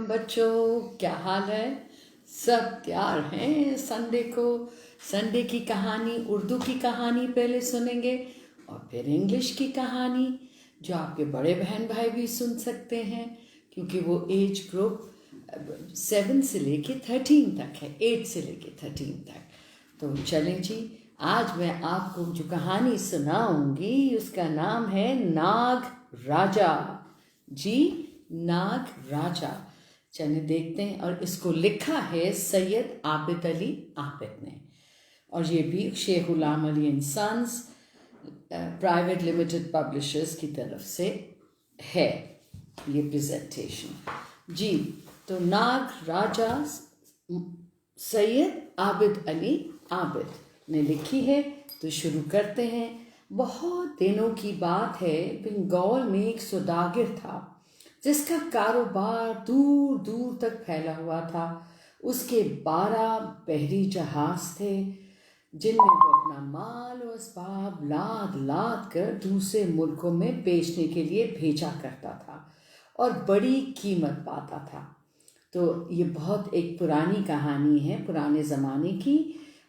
بچوں کیا حال ہے؟ سب تیار ہیں سنڈے کو؟ سنڈے کی کہانی، اردو کی کہانی پہلے سنیں گے اور پھر انگلش کی کہانی جو آپ کے بڑے بہن بھائی بھی سن سکتے ہیں، کیونکہ وہ ایج گروپ 7 سے لے کے 13 تک ہے، 8 سے لے کے 13 تک۔ تو چلیں جی، آج میں آپ کو جو کہانی سناؤں گی اس کا نام ہے ناگ راجا۔ جی، ناگ راجا۔ چلیں دیکھتے ہیں، اور اس کو لکھا ہے سید عابد علی عابد نے، اور یہ بھی Sheikh Ghulam Ali and sons private limited publishers کی طرف سے ہے یہ پریزنٹیشن۔ جی، تو ناگ راجا سید عابد علی عابد نے لکھی ہے، تو شروع کرتے ہیں۔ بہت دنوں کی بات ہے، بنگال میں ایک سوداگر تھا جس کا کاروبار دور دور تک پھیلا ہوا تھا۔ اس کے 12 بحری جہاز تھے جن میں وہ اپنا مال و اسباب لاد لاد کر دوسرے ملکوں میں بیچنے کے لیے بھیجا کرتا تھا اور بڑی قیمت پاتا تھا۔ تو یہ بہت ایک پرانی کہانی ہے، پرانے زمانے کی،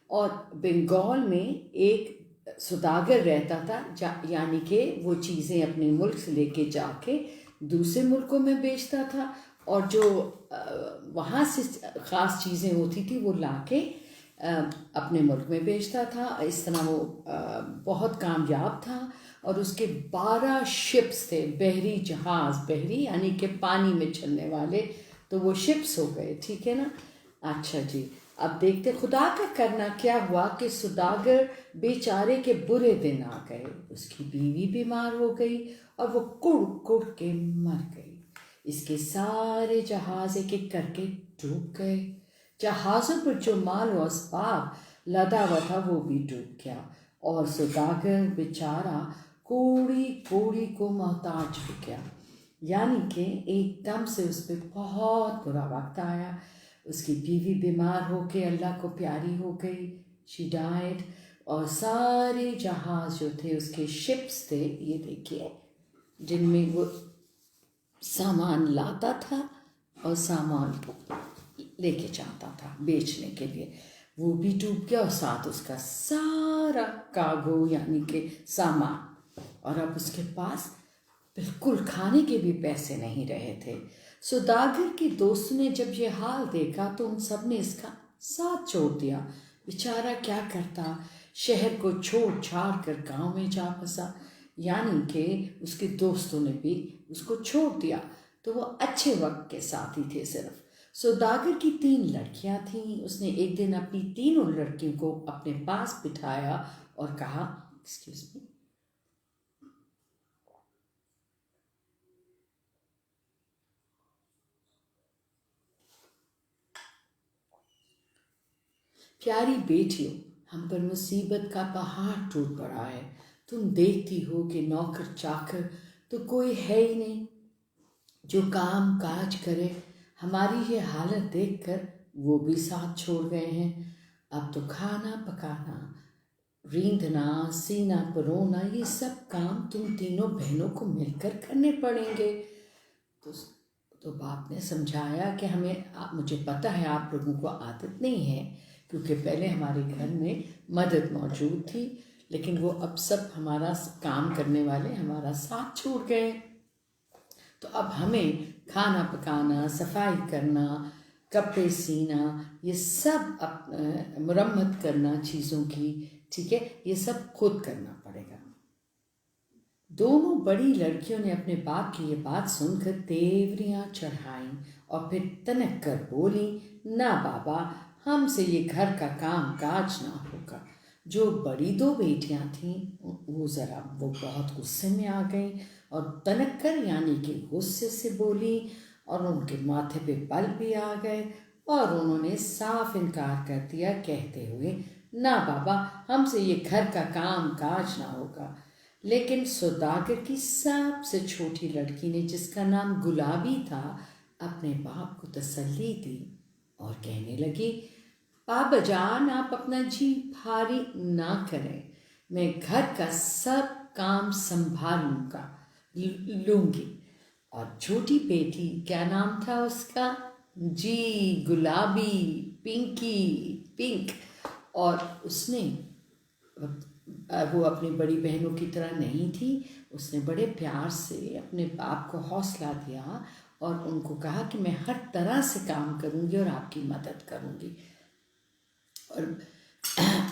اور بنگال میں ایک سوداگر رہتا تھا، یعنی کہ وہ چیزیں اپنے ملک سے لے کے جا کے دوسرے ملکوں میں بیچتا تھا، اور جو وہاں سے خاص چیزیں ہوتی تھی وہ لا کے اپنے ملک میں بیچتا تھا۔ اس طرح وہ بہت کامیاب تھا، اور اس کے 12 شپس تھے، بحری جہاز، بحری یعنی کہ پانی میں چلنے والے، تو وہ شپس ہو گئے، ٹھیک ہے نا۔ اچھا جی، اب دیکھتے خدا کا کرنا کیا ہوا کہ سوداگر بیچارے کے برے دن آ گئے۔ اس کی بیوی بیمار ہو گئی اور وہ کڑ کڑ کے مر گئی۔ اس کے سارے جہاز ایک ایک کر کے ڈوب گئے۔ جہازوں پر جو مال و اسباب لدا ہوا تھا وہ بھی ڈوب گیا، اور سوداگر بیچارہ کوڑی کوڑی کو محتاج ہو گیا، یعنی کہ ایک دم سے اس پہ بہت برا وقت آیا۔ اس کی بیوی بیمار ہو کے اللہ کو پیاری ہو گئی، شی ڈائڈ، اور سارے جہاز جو تھے اس کے شپس تھے، یہ دیکھیے، جن میں وہ سامان لاتا تھا اور سامان لے کے جاتا تھا بیچنے کے لیے، وہ بھی ڈوب گیا، اور ساتھ اس کا سارا کارگو یعنی کہ سامان، اور اب اس کے پاس بالکل کھانے کے بھی پیسے نہیں رہے تھے۔ سوداگر کے دوستوں نے جب یہ حال دیکھا تو ان سب نے اس کا ساتھ چھوڑ دیا۔ بیچارہ کیا کرتا، شہر کو چھوڑ چھاڑ کر گاؤں میں جا پھنسا، یعنی کہ اس کے دوستوں نے بھی اس کو چھوڑ دیا۔ تو وہ اچھے وقت کے ساتھی تھے صرف۔ سوداگر کی 3 لڑکیاں تھیں۔ اس نے ایک دن اپنی تینوں لڑکیوں کو اپنے پاس بٹھایا اور کہا، ایکسکیوز می، پیاری بیٹیوں، ہم پر مصیبت کا پہاڑ ٹوٹ پڑا ہے۔ تم دیکھتی ہو کہ نوکر چاکر تو کوئی ہے ہی نہیں جو کام کاج کرے۔ ہماری یہ حالت دیکھ کر وہ بھی ساتھ چھوڑ گئے ہیں۔ اب تو کھانا پکانا، ریندنا، سینا پرونا، یہ سب کام تم تینوں بہنوں کو مل کر کرنے پڑیں گے۔ تو باپ نے سمجھایا کہ مجھے پتہ ہے آپ لوگوں کو عادت نہیں ہے، کیونکہ پہلے ہمارے گھر میں مدد موجود تھی، لیکن وہ اب سب ہمارا کام کرنے والے ہمارا ساتھ چھوڑ گئے، تو اب ہمیں کھانا پکانا، صفائی کرنا، کپڑے سینا، یہ سب مرمت کرنا چیزوں کی، ٹھیک ہے، یہ سب خود کرنا پڑے گا۔ دونوں بڑی لڑکیوں نے اپنے باپ کی یہ بات سن کر تیوریاں چڑھائیں اور پھر تنک کر بولی، نہ بابا، ہم سے یہ گھر کا کام کاج نہ ہوگا۔ جو بڑی 2 بیٹیاں تھیں وہ بہت غصے میں آ گئیں اور تنک کر یعنی کہ غصے سے بولی، اور ان کے ماتھے پہ بل بھی آ گئے، اور انہوں نے صاف انکار کر دیا کہتے ہوئے، نہ بابا، ہم سے یہ گھر کا کام کاج نہ ہوگا۔ لیکن سوداگر کی سب سے چھوٹی لڑکی نے، جس کا نام گلابی تھا، اپنے باپ کو تسلی دی اور کہنے لگی، بابا جان، آپ اپنا جی بھاری نہ کریں، میں گھر کا سب کام سنبھال لوں گی، اور چھوٹی بیٹی کیا نام تھا اس کا؟ جی گلابی، پنک. اور اس نے وہ اپنی بڑی بہنوں کی طرح نہیں تھی. اس نے بڑے پیار سے اپنے باپ کو حوصلہ دیا اور ان کو کہا کہ میں ہر طرح سے کام کروں گی اور آپ کی مدد کروں گی. اور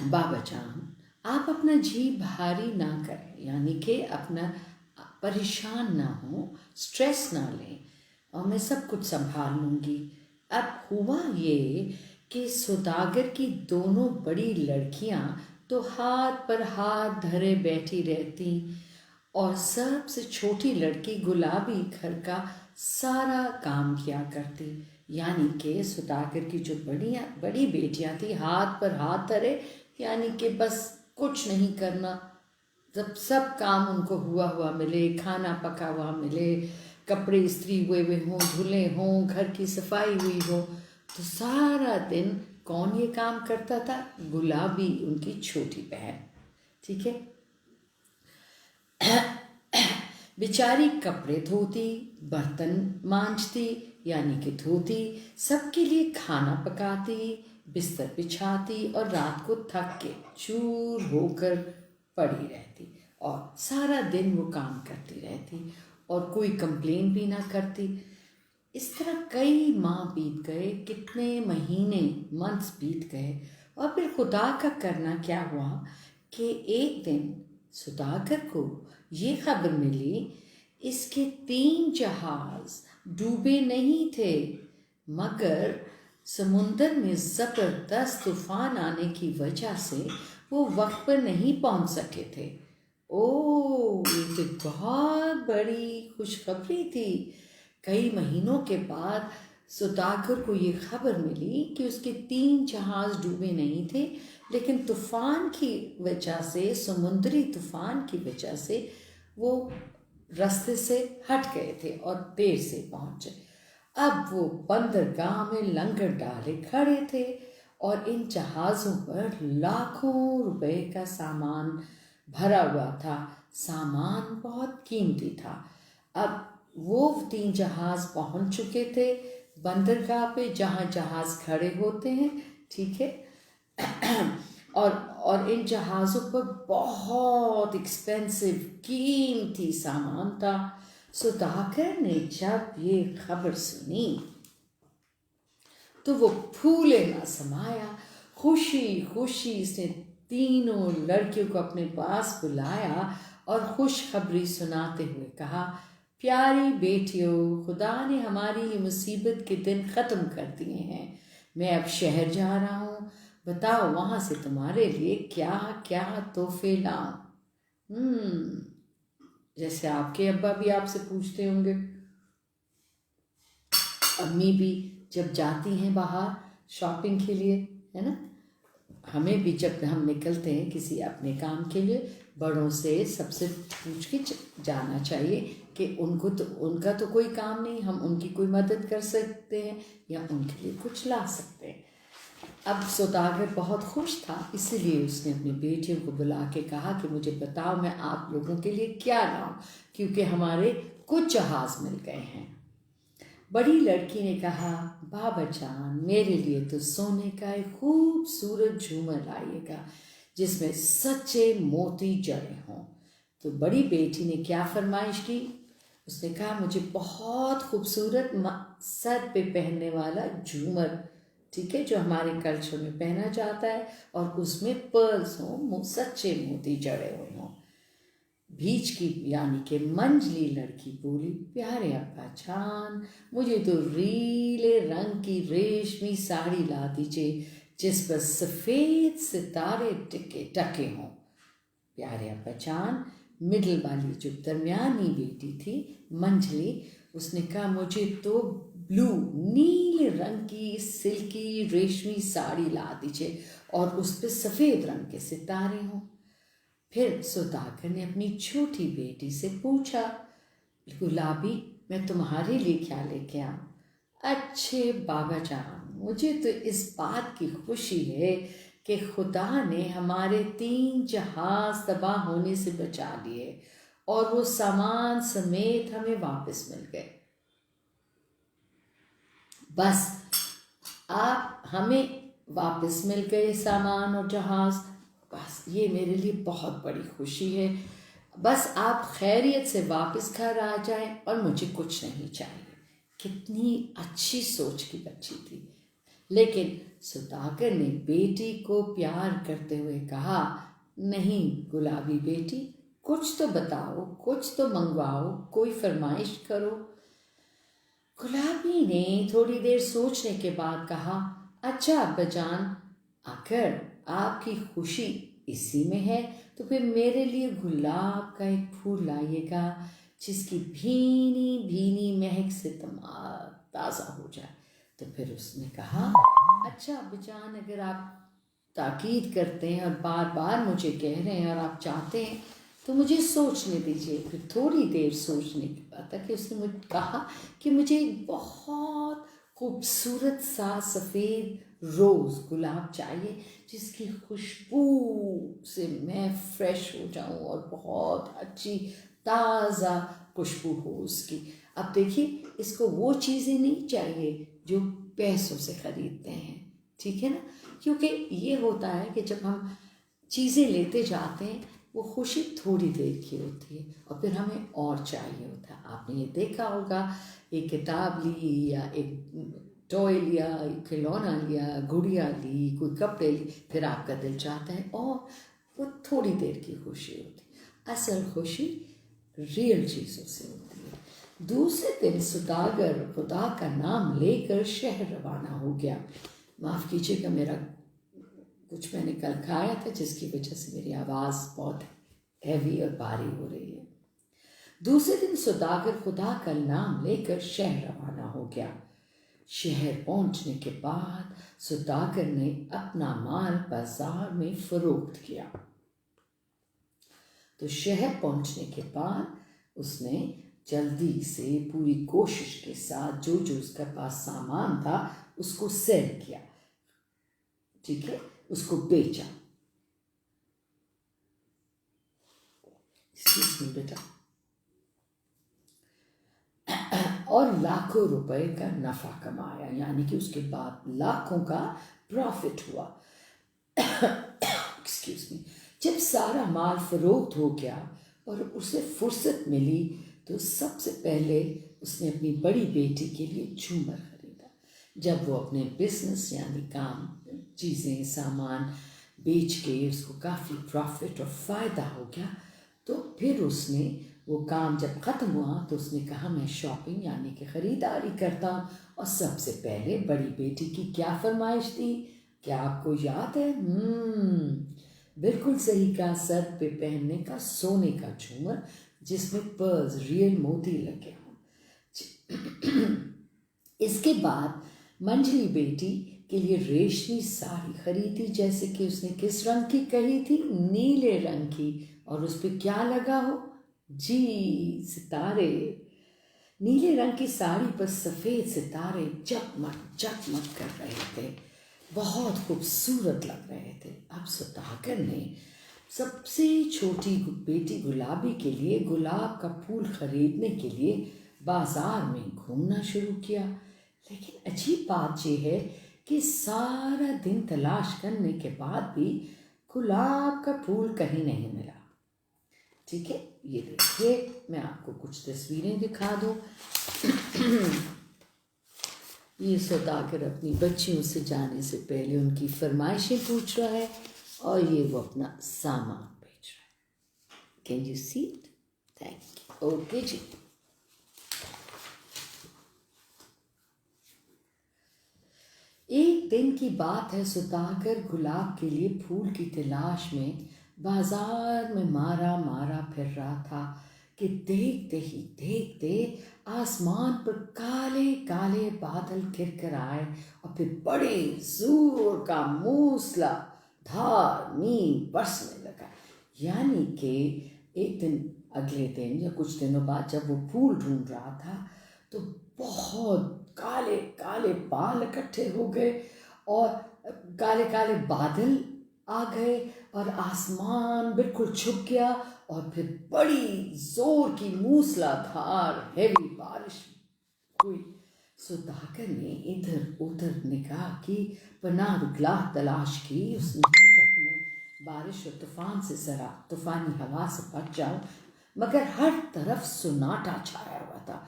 بابا جان آپ اپنا جی بھاری نہ کریں، یعنی کہ اپنا پریشان نہ ہوں، سٹریس نہ لیں، اور میں سب کچھ سنبھال لوں گی. اب ہوا یہ کہ سوداگر کی دونوں بڑی لڑکیاں تو ہاتھ پر ہاتھ دھرے بیٹھی رہتی اور سب سے چھوٹی لڑکی گلابی گھر کا سارا کام کیا کرتی. یعنی کہ سوداگر کی جو بڑی بیٹیاں تھیں ہاتھ پر ہاتھ دھرے، یعنی کہ بس کچھ نہیں کرنا، جب سب کام ان کو ہوا ملے، کھانا پکا ہوا ملے، کپڑے استری ہوئے ہوں، دھلے ہوں، گھر کی صفائی ہوئی ہو، تو سارا دن کون یہ کام کرتا تھا؟ گلابی، ان کی چھوٹی بہن. ٹھیک ہے. بیچاری کپڑے دھوتی، برتن مانجتی یعنی کہ دھوتی، سب کے لیے کھانا پکاتی، بستر بچھاتی اور رات کو تھک کے چور ہو کر پڑی رہتی اور سارا دن وہ کام کرتی رہتی اور کوئی کمپلین بھی نہ کرتی. اس طرح کئی ماہ بیت گئے، کتنے مہینے، منتھس بیت گئے، اور پھر خدا کا کرنا کیا ہوا کہ ایک دن سوداگر کو یہ خبر ملی اس کے 3 جہاز ڈوبے نہیں تھے، مگر سمندر میں زبردست طوفان آنے کی وجہ سے وہ وقت پر نہیں پہنچ سکے تھے. یہ تو بہت بڑی خوشخبری تھی. کئی مہینوں کے بعد سوداگر کو یہ خبر ملی کہ اس کے 3 جہاز ڈوبے نہیں تھے، لیکن طوفان کی وجہ سے، سمندری طوفان کی وجہ سے وہ راستے سے ہٹ گئے تھے اور دیر سے پہنچے. اب وہ بندرگاہ میں لنگر ڈالے کھڑے تھے اور ان جہازوں پر لاکھوں روپے کا سامان بھرا ہوا تھا. سامان بہت قیمتی تھا. اب وہ 3 جہاز پہنچ چکے تھے بندرگاہ پہ، جہاں جہاز کھڑے ہوتے ہیں. ٹھیک ہے. اور ان جہازوں پر بہت ایکسپینسو، قیمتی سامان تھا. سوداگر نے جب یہ خبر سنی تو وہ پھولے نہ سمایا. خوشی اس نے تینوں لڑکیوں کو اپنے پاس بلایا اور خوشخبری سناتے ہوئے کہا، پیاری بیٹیوں، خدا نے ہماری یہ مصیبت کے دن ختم کر دیے ہیں. میں اب شہر جا رہا ہوں، بتاؤ وہاں سے تمہارے لیے کیا کیا تحفے لاؤں. جیسے آپ کے ابا بھی آپ سے پوچھتے ہوں گے، امی بھی جب جاتی ہیں باہر شاپنگ کے لیے، ہے نا، ہمیں بھی جب ہم نکلتے ہیں کسی اپنے کام کے لیے، بڑوں سے سب سے پوچھ کے جانا چاہیے کہ ان کا تو کوئی کام نہیں، ہم ان کی کوئی مدد کر سکتے ہیں یا ان کے لیے کچھ لا سکتے ہیں. اب سوداگر بہت خوش تھا، اسی لیے اس نے اپنی بیٹیوں کو بلا کے کہا کہ مجھے بتاؤ میں آپ لوگوں کے لیے کیا لاؤں، کیونکہ ہمارے کچھ جہاز مل گئے ہیں. بڑی لڑکی نے کہا، بابا جان میرے لیے تو سونے کا ایک خوبصورت جھومر لائیے گا جس میں سچے موتی جڑے ہوں. تو بڑی بیٹی نے کیا فرمائش کی؟ اس نے کہا مجھے بہت خوبصورت سر پہ پہننے والا جھومر، ٹھیک ہے، جو ہمارے کلچر میں پہنا جاتا ہے اور اس میں پرلز ہوں، سچے موتی جڑے ہوئے ہوں. بیچ کی یعنی کہ منجلی لڑکی بولی، پیارے ابا جان مجھے تو ریلے رنگ کی ریشمی ساڑی لا دیجیے جس پر سفید ستارے ٹکے ہوں. پیارے ابا جان، مڈل والی جو درمیانی بیٹی تھی منجلی، اس نے کہا مجھے تو بلو نیلے رنگ کی سلکی ریشمی ساڑی لا دیجیے اور اس پہ سفید رنگ کے ستارے ہوں. پھر سوداگر نے اپنی چھوٹی بیٹی سے پوچھا، گلابی میں تمہارے لیے کیا لے کے آؤں؟ اچھے بابا جان، مجھے تو اس بات کی خوشی ہے کہ خدا نے ہمارے 3 جہاز تباہ ہونے سے بچا لیے اور وہ سامان سمیت ہمیں واپس مل گئے. بس آپ ہمیں واپس مل گئے سامان اور جہاز، بس یہ میرے لیے بہت بڑی خوشی ہے، بس آپ خیریت سے واپس گھر آ جائیں اور مجھے کچھ نہیں چاہیے۔ کتنی اچھی سوچ کی بچی تھی۔ لیکن سوداگر نے بیٹی کو پیار کرتے ہوئے کہا، نہیں گلابی بیٹی، کچھ تو بتاؤ، کچھ تو منگواؤ، کوئی فرمائش کرو۔ گلابی نے تھوڑی دیر سوچنے کے بعد کہا، اچھا ابا جان، اگر آپ کی خوشی اسی میں ہے تو پھر میرے لیے گلاب کا ایک پھول لائیے گا جس کی بھینی بھینی مہک سے تازہ ہو جائے۔ تو پھر اس نے کہا، اچھا ابا جان، اگر آپ تاکید کرتے ہیں اور بار بار مجھے کہہ رہے ہیں اور آپ چاہتے ہیں تو مجھے سوچنے دیجیے۔ پھر تھوڑی دیر سوچنے کے بعد تک اس نے مجھے کہا کہ مجھے ایک بہت خوبصورت سا سفید روز گلاب چاہیے جس کی خوشبو سے میں فریش ہو جاؤں اور بہت اچھی تازہ خوشبو ہو اس کی۔ اب دیکھیے، اس کو وہ چیزیں نہیں چاہیے جو پیسوں سے خریدتے ہیں، ٹھیک ہے نا؟ کیونکہ یہ ہوتا ہے کہ جب ہم چیزیں لیتے جاتے ہیں وہ خوشی تھوڑی دیر کی ہوتی ہے اور پھر ہمیں اور چاہیے ہوتا ہے۔ آپ نے یہ دیکھا ہوگا، ایک کتاب لی یا ایک ٹوائے لیا، ایک کھلونا لیا، گڑیا لی، کوئی کپڑے لی، پھر آپ کا دل چاہتا ہے اور وہ تھوڑی دیر کی خوشی ہوتی ہے۔ اصل خوشی ریئل چیزوں سے ہوتی ہے۔ دوسرے دن سوداگر خدا کا نام لے کر شہر روانہ ہو گیا۔ معاف کیجیے گا، میرا کچھ میں نے کل کھایا تھا جس کی وجہ سے میری آواز بہت ہیوی اور بھاری ہو رہی ہے۔ دوسرے دن سوداگر خدا کا نام لے کر شہر روانہ ہو گیا۔ شہر پہنچنے کے بعد سوداگر نے اپنا مال بازار میں فروخت کیا۔ تو شہر پہنچنے کے بعد اس نے جلدی سے پوری کوشش کے ساتھ جو جو اس کے پاس سامان تھا اس کو سیل کیا، ٹھیک ہے، اس کو بیچا۔ بیٹا، اور لاکھوں روپے کا نفع کمایا، یعنی کہ اس کے بعد لاکھوں کا پروفٹ ہوا۔ Excuse me. جب سارا مال فروخت ہو گیا اور اسے فرصت ملی تو سب سے پہلے اس نے اپنی بڑی بیٹی کے لیے جھومر خریدا۔ جب وہ اپنے بزنس یعنی کام، چیزیں، سامان بیچ کے اس کو کافی پروفٹ اور فائدہ ہو گیا تو پھر اس نے وہ کام جب ختم ہوا تو اس نے کہا، میں شاپنگ یعنی کہ خریداری کرتا ہوں۔ اور سب سے پہلے بڑی بیٹی کی کیا فرمائش تھی؟ کیا آپ کو یاد ہے؟ بالکل صحیح کہا، سر پہ پہننے کا سونے کا جھومر جس میں پرلز، ریئل موتی لگے ہوں۔ اس کے بعد منجلی بیٹی کے لیے ریشمی ساڑی خریدی، جیسے کہ اس نے کس رنگ کی کہی تھی؟ نیلے رنگ کی، اور اس پہ کیا لگا ہو؟ جی، ستارے۔ نیلے رنگ کی ساڑی پر سفید ستارے جگمگ جگمگ کر رہے تھے، بہت خوبصورت لگ رہے تھے۔ اب سوداگر نے سب سے چھوٹی بیٹی گلابی کے لیے گلاب کا پھول خریدنے کے لیے بازار میں گھومنا شروع کیا۔ لیکن عجیب بات یہ ہے کہ سارا دن تلاش کرنے کے بعد بھی گلاب کا پھول کہیں نہیں ملا، ٹھیک ہے؟ یہ دیکھیے، میں آپ کو کچھ تصویریں دکھا دوں۔ یہ سوداگر اپنی بچیوں سے جانے سے پہلے ان کی فرمائشیں پوچھ رہا ہے اور یہ وہ اپنا سامان بیچ رہا ہے۔ Can you see it? Thank you. Okay جی۔ ایک دن کی بات ہے، سوداگر گلاب کے لیے پھول کی تلاش میں بازار میں مارا مارا پھر رہا تھا کہ دیکھتے ہی دیکھتے آسمان پر کالے کالے بادل گر کر آئے اور پھر بڑے زور کا موسلا دھار مینگ برسنے لگا۔ یعنی کہ ایک دن، اگلے دن یا کچھ دنوں بعد جب وہ پھول ڈھونڈ رہا تھا تو بہت کالے کالے بال اکٹھے ہو گئے اور کالے کالے بادل آ گئے اور آسمان بالکل چھپ گیا اور پھر بڑی زور کی موسلا دھار ہیوی بارش ہوئی۔ سوداگر نے ادھر ادھر نگاہ کی، پناہ گاہ تلاش کی۔ اس نے سوچا کہ میں بارش اور طوفان سے ذرا طوفانی ہوا سے بچ جاؤں، مگر ہر طرف سناٹا چھایا ہوا تھا،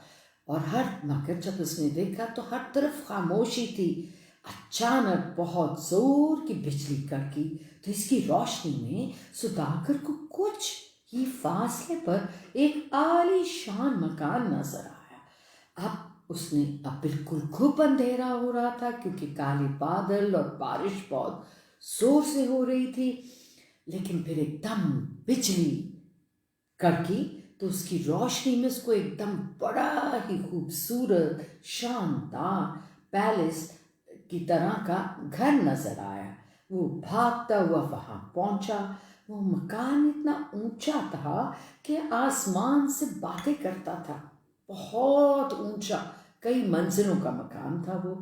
مگر جب اس نے دیکھا تو ہر طرف خاموشی تھی۔ اچانک بہت زور کی بجلی کڑکی تو اس کی روشنی میں سوداگر کو کچھ ہی فاصلے پر ایک عالی شان مکان نظر آیا۔ اب بالکل گھپ اندھیرا ہو رہا تھا، کیونکہ کالے بادل اور بارش بہت زور سے ہو رہی تھی۔ لیکن پھر ایک دم بجلی کڑکی تو اس کی روشنی میں اس کو ایک دم بڑا ہی خوبصورت شاندار پیلس کی طرح کا گھر نظر آیا۔ وہ بھاگتا ہوا وہاں پہنچا۔ وہ مکان اتنا اونچا تھا کہ آسمان سے باتیں کرتا تھا، بہت اونچا، کئی منزلوں کا مکان تھا وہ۔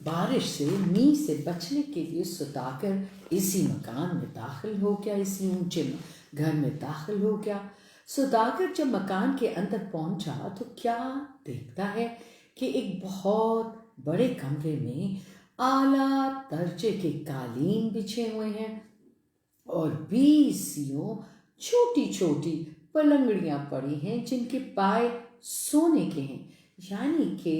بارش سے میਂہ سے بچنے کے لیے سوداگر اسی مکان میں داخل ہو گیا، اسی اونچے گھر میں داخل ہو گیا۔ سوداگر جب مکان کے اندر پہنچا تو کیا دیکھتا ہے کہ ایک بہت بڑے کمرے میں اعلیٰ درجے کے قالین بچھے ہوئے ہیں اور 20 چھوٹی چھوٹی پلنگڑیاں پڑی ہیں جن کے پائے سونے کے ہیں۔ یعنی کہ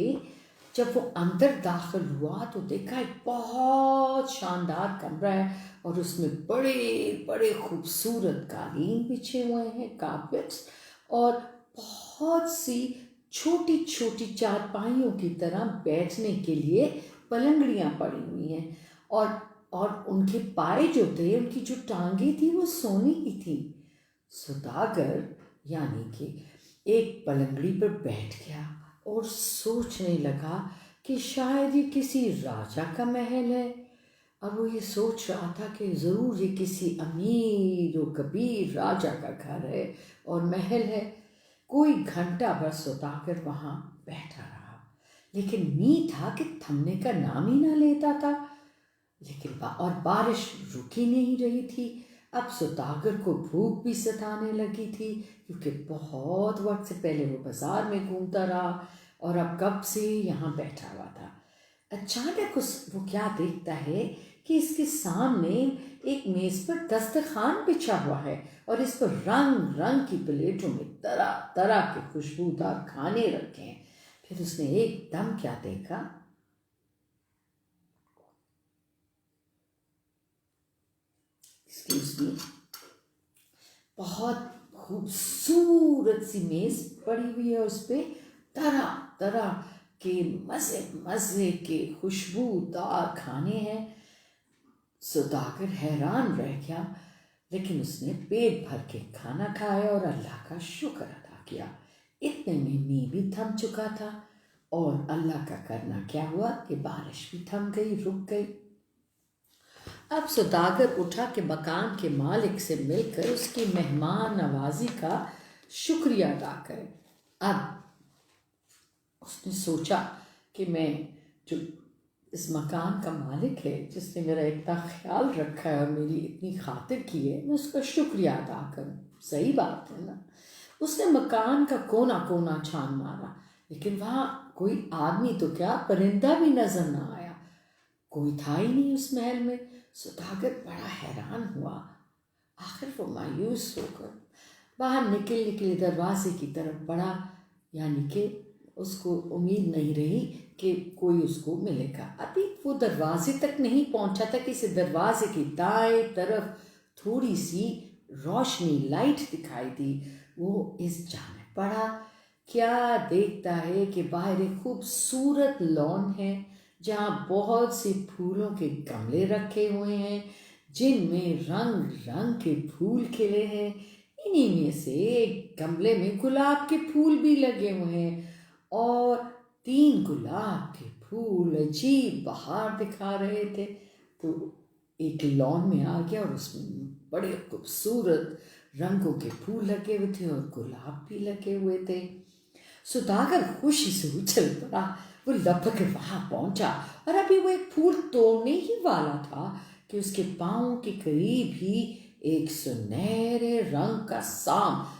جب وہ اندر داخل ہوا تو دیکھا ایک بہت شاندار کمرہ ہے اور اس میں بڑے بڑے خوبصورت قالین بچھے ہوئے ہیں، کارپیٹس، اور بہت سی چھوٹی چھوٹی چارپائیوں کی طرح بیٹھنے کے لیے پلنگڑیاں پڑی ہوئی ہیں، اور ان کے پائے جو تھے، ان کی جو ٹانگیں تھیں وہ سونے کی تھیں۔ سوداگر یعنی کہ ایک پلنگڑی پر بیٹھ گیا اور سوچنے لگا کہ شاید یہ کسی راجا کا محل ہے۔ اب وہ یہ سوچ رہا تھا کہ ضرور یہ کسی امیر و کبیر راجا کا گھر ہے اور محل ہے۔ کوئی گھنٹہ بھر سوداگر وہاں بیٹھا رہا، لیکن میंہ تھا کہ تھمنے کا نام ہی نہ لیتا تھا، اور بارش رک ہی نہیں رہی تھی۔ اب سوداگر کو بھوک بھی ستانے لگی تھی، کیونکہ بہت وقت سے پہلے وہ بازار میں گھومتا رہا اور اب کب سے یہاں بیٹھا ہوا تھا۔ اچانک وہ کیا دیکھتا ہے کہ اس کے سامنے ایک میز پر دسترخوان بچھا ہوا ہے اور اس پر رنگ رنگ کی پلیٹوں میں طرح طرح کے خوشبودار کھانے رکھے ہیں۔ پھر اس نے ایک دم کیا دیکھا، بہت خوبصورت سی میز پڑی ہوئی ہے، اس پہ طرح طرح کے مزے مزے کے خوشبودار کھانے ہیں۔ سوداگر حیران رہ گیا، لیکن اس نے پیٹ بھر کے کھانا کھایا اور اللہ کا شکر ادا کیا۔ اتنے میں میंہ بھی تھم چکا تھا، اور اللہ کا کرنا کیا ہوا کہ بارش بھی تھم گئی، رک گئی۔ اب سوداگر اٹھا کہ مکان کے مالک سے مل کر اس کی مہمان نوازی کا شکریہ ادا کرے۔ اب اس نے سوچا کہ میں جو اس مکان کا مالک ہے، جس نے میرا اتنا خیال رکھا ہے اور میری اتنی خاطر کی ہے، میں اس کا شکریہ ادا کروں۔ صحیح بات ہے نا۔ اس نے مکان کا کونا کونا چھان مارا، لیکن وہاں کوئی آدمی تو کیا، پرندہ بھی نظر نہ آیا۔ کوئی تھا ہی نہیں اس محل میں۔ سوداگر بڑا حیران ہوا۔ آخر وہ مایوس ہو کر باہر نکلے دروازے کی طرف بڑھا، یعنی کہ اس کو امید نہیں رہی کہ کوئی اس کو ملے گا۔ ابھی وہ دروازے تک نہیں پہنچا تھا کہ اسے دروازے کی دائیں طرف تھوڑی سی روشنی، لائٹ دکھائی دی۔ وہ اس جانب بڑھا، کیا دیکھتا ہے کہ باہر ایک خوبصورت لان ہے جہاں بہت سے پھولوں کے گملے رکھے ہوئے ہیں جن میں رنگ رنگ کے پھول کھلے ہیں۔ انہی میں سے ایک گملے میں گلاب کے پھول بھی لگے ہوئے ہیں، اور 3 گلاب کے پھول عجیب بہار دکھا رہے تھے۔ تو ایک لان میں آ گیا اور اس میں بڑے خوبصورت رنگوں کے پھول لگے ہوئے تھے اور گلاب بھی لگے ہوئے تھے۔ سوداگر خوشی سے اچھل پڑا۔ وہ لپک کر وہاں پہنچا اور ابھی وہ ایک پھول توڑنے ہی والا تھا کہ اس کے پاؤں کے قریب ہی ایک سنہرے رنگ کا سانپ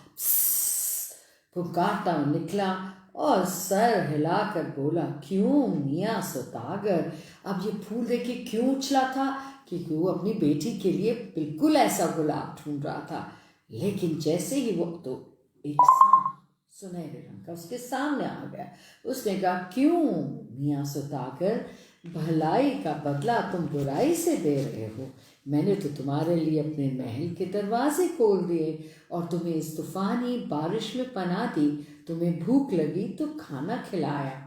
پکارتا نکلا اور سر ہلا کر بولا، کیوں میاں سوداگر؟ اب یہ پھول دیکھ کے کیوں اچھلا تھا؟ کیونکہ وہ اپنی بیٹی کے لیے بالکل ایسا گلاب ڈھونڈ رہا تھا، لیکن جیسے ہی وہ تو ایک سانپ سنہرے رنگ کا اس کے سامنے آ گیا۔ اس نے کہا، کیوں میاں سوداگر؟ بھلائی کا بدلہ تم برائی سے دے رہے ہو؟ میں نے تو تمہارے لیے اپنے محل کے دروازے کھول دیے اور تمہیں اس طوفانی بارش میں پناہ دی، تمہیں بھوک لگی تو کھانا کھلایا،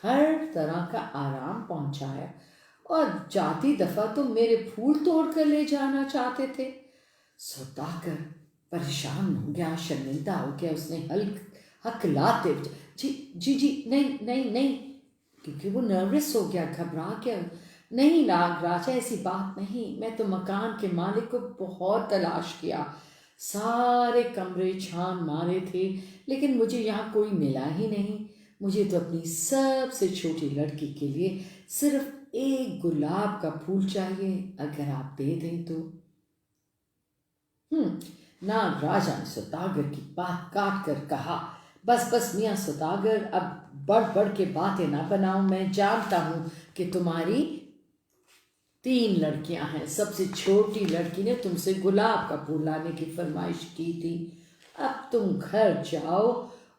ہر طرح کا آرام پہنچایا، اور جاتی دفعہ تم میرے پھول توڑ کر لے جانا چاہتے تھے۔ سوداگر پریشان ہو گیا، شرمندہ ہو گیا۔ اس نے حق لاتے جی نہیں، کیونکہ وہ نروس ہو گیا، گھبرا گیا۔ نہیں ناگ راجا، ایسی بات نہیں، میں تو مکان کے مالک کو بہت تلاش کیا، سارے کمرے چھان مارے تھے، لیکن مجھے یہاں کوئی ملا ہی نہیں۔ مجھے تو اپنی سب سے چھوٹی لڑکی کے لیے صرف ایک گلاب کا پھول چاہیے، اگر آپ دے دیں تو۔ ناگ راجا نے سوداگر کی بات کاٹ کر کہا، بس میاں سوداگر، اب بڑھ کے باتیں نہ بناؤ۔ میں جانتا ہوں کہ تمہاری 3 لڑکیاں ہیں، سب سے چھوٹی لڑکی نے تم سے گلاب کا پھول لانے کی فرمائش کی تھی۔ اب تم گھر جاؤ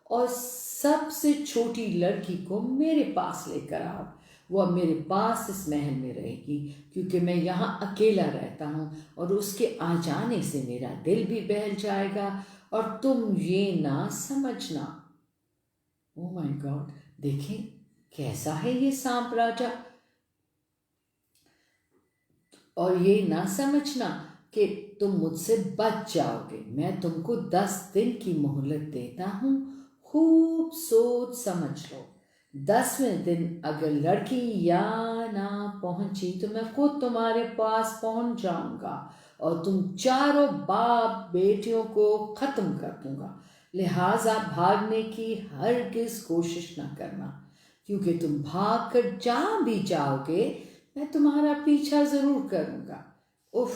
اور سب سے چھوٹی لڑکی کو میرے پاس لے کر آؤ۔ وہ اب میرے پاس اس محل میں رہے گی، کیونکہ میں یہاں اکیلا رہتا ہوں، اور اس کے آ جانے سے میرا دل بھی بہل جائے گا، اور تم یہ نہ سمجھنا۔ او مائی گاڈ، دیکھیں کیسا ہے یہ سانپ راجا، اور یہ نہ سمجھنا کہ تم مجھ سے بچ جاؤ گے۔ میں تم کو 10 دن کی مہلت دیتا ہوں، خوب سوچ سمجھ لو۔ 10ویں دن اگر لڑکی یا نہ پہنچی تو میں خود تمہارے پاس پہنچ جاؤں گا اور تم چاروں باپ بیٹیوں کو ختم کر دوں گا۔ لہٰذا بھاگنے کی ہرگز کوشش نہ کرنا، کیونکہ تم بھاگ کر جہاں بھی جاؤ گے میں تمہارا پیچھا ضرور کروں گا۔ اف،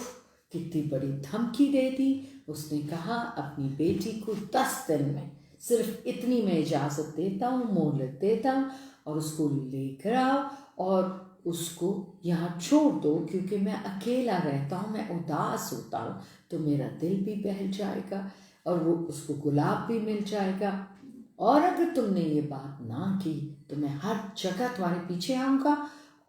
کتنی بڑی دھمکی دے دی۔ اس نے کہا، اپنی بیٹی کو 10 دن میں، صرف اتنی میں اجازت دیتا ہوں، مہلت دیتا ہوں، اور اس کو لے کر آؤ اور اس کو یہاں چھوڑ دو، کیونکہ میں اکیلا رہتا ہوں، میں اداس ہوتا ہوں، تو میرا دل بھی بہل جائے گا اور وہ اس کو گلاب بھی مل جائے گا۔ اور اگر تم نے یہ بات نہ کی تو میں ہر جگہ تمہارے پیچھے آؤں گا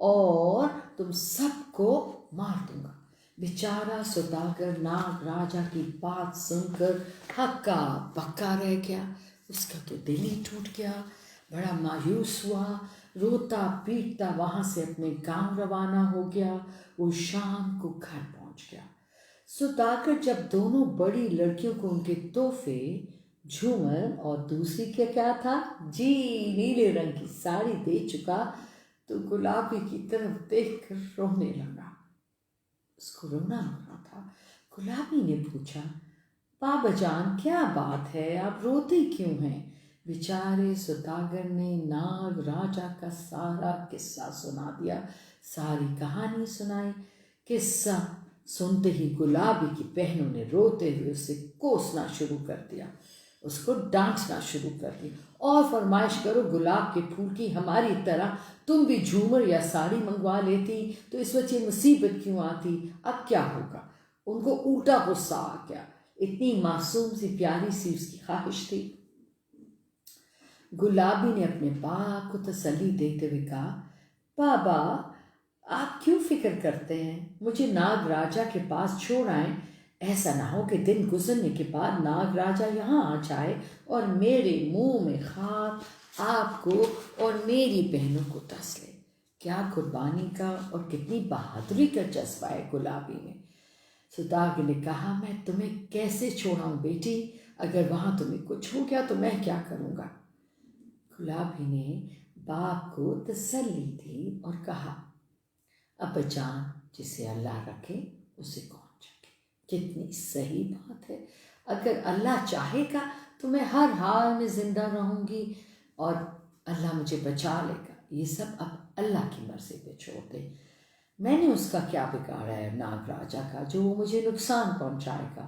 اور تم سب کو مار دوں گا۔ بیچارہ سوداگر ناگ راجا کی بات سن کر ہکا بکا رہ گیا، اس کا تو دل ہی ٹوٹ گیا، بڑا مایوس ہوا، روتا پیٹتا وہاں سے اپنے گاؤں روانہ ہو گیا۔ وہ شام کو گھر پہنچ گیا۔ سوداگر جب دونوں بڑی لڑکیوں کو ان کے تحفے، جھومر اور دوسری کیا تھا جی نیلے رنگ کی ساڑی دے چکا تو گلابی کی طرف دیکھ کر رونے لگا۔ اس کو رونا آ رہا تھا۔ گلابی نے پوچھا، بابا جان کیا بات ہے، آپ روتے کیوں ہیں؟ بیچارے سوداگر نے ناگ راجا کا سارا قصہ سنا دیا، ساری کہانی سنائی۔ قصہ سنتے ہی گلابی کی بہنوں نے روتے ہوئے اسے کوسنا شروع کر دیا، اس کو ڈانٹنا شروع کر دی، اور فرمائش کرو گلاب کے پھول کی، ہماری طرح تم بھی جھومر یا ساڑی منگوا لیتی تو اس وقت یہ مصیبت کیوں آتی، اب کیا ہوگا؟ ان کو الٹا غصہ آ گیا، اتنی معصوم سی پیاری سی اس کی خواہش تھی۔ گلابی نے اپنے باپ کو تسلی دیتے ہوئے کہا، بابا آپ کیوں فکر کرتے ہیں، مجھے ناگ راجا کے پاس چھوڑ آئیں، ایسا نہ ہو کہ دن گزرنے کے بعد ناگ راجا یہاں آ جائے اور میرے منہ میں خاک آپ کو اور میری بہنوں کو ڈس لے۔ کیا قربانی کا اور کتنی بہادری کا جذبہ ہے گلابی میں۔ سوداگر نے کہا، میں تمہیں کیسے چھوڑاؤں بیٹی، اگر وہاں تمہیں کچھ ہو گیا تو میں کیا کروں گا؟ گلابی نے باپ کو تسلی دی اور کہا، ابا جان جسے اللہ رکھے اسے کون چکے۔ کتنی صحیح بات ہے، اگر اللہ چاہے گا تو میں ہر حال میں زندہ رہوں گی اور اللہ مجھے بچا لے گا، یہ سب اب اللہ کی مرضی پہ چھوڑ دے۔ میں نے اس کا کیا بگاڑا ہے ناگ راجا کا جو وہ مجھے نقصان پہنچائے گا؟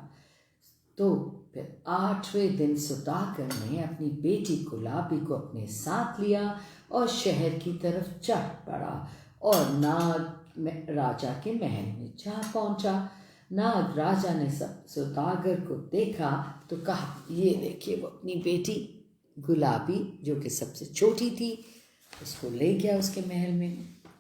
تو پھر 8ویں دن سوداگر نے اپنی بیٹی گلابی کو اپنے ساتھ لیا اور شہر کی طرف چڑھ پڑا اور ناگ راجا کے محل میں جا پہنچا۔ ناگ راجا نے سوداگر کو دیکھا تو کہا، یہ دیکھیے وہ اپنی بیٹی گلابی جو کہ سب سے چھوٹی تھی، اس کو لے گیا اس کے محل میں۔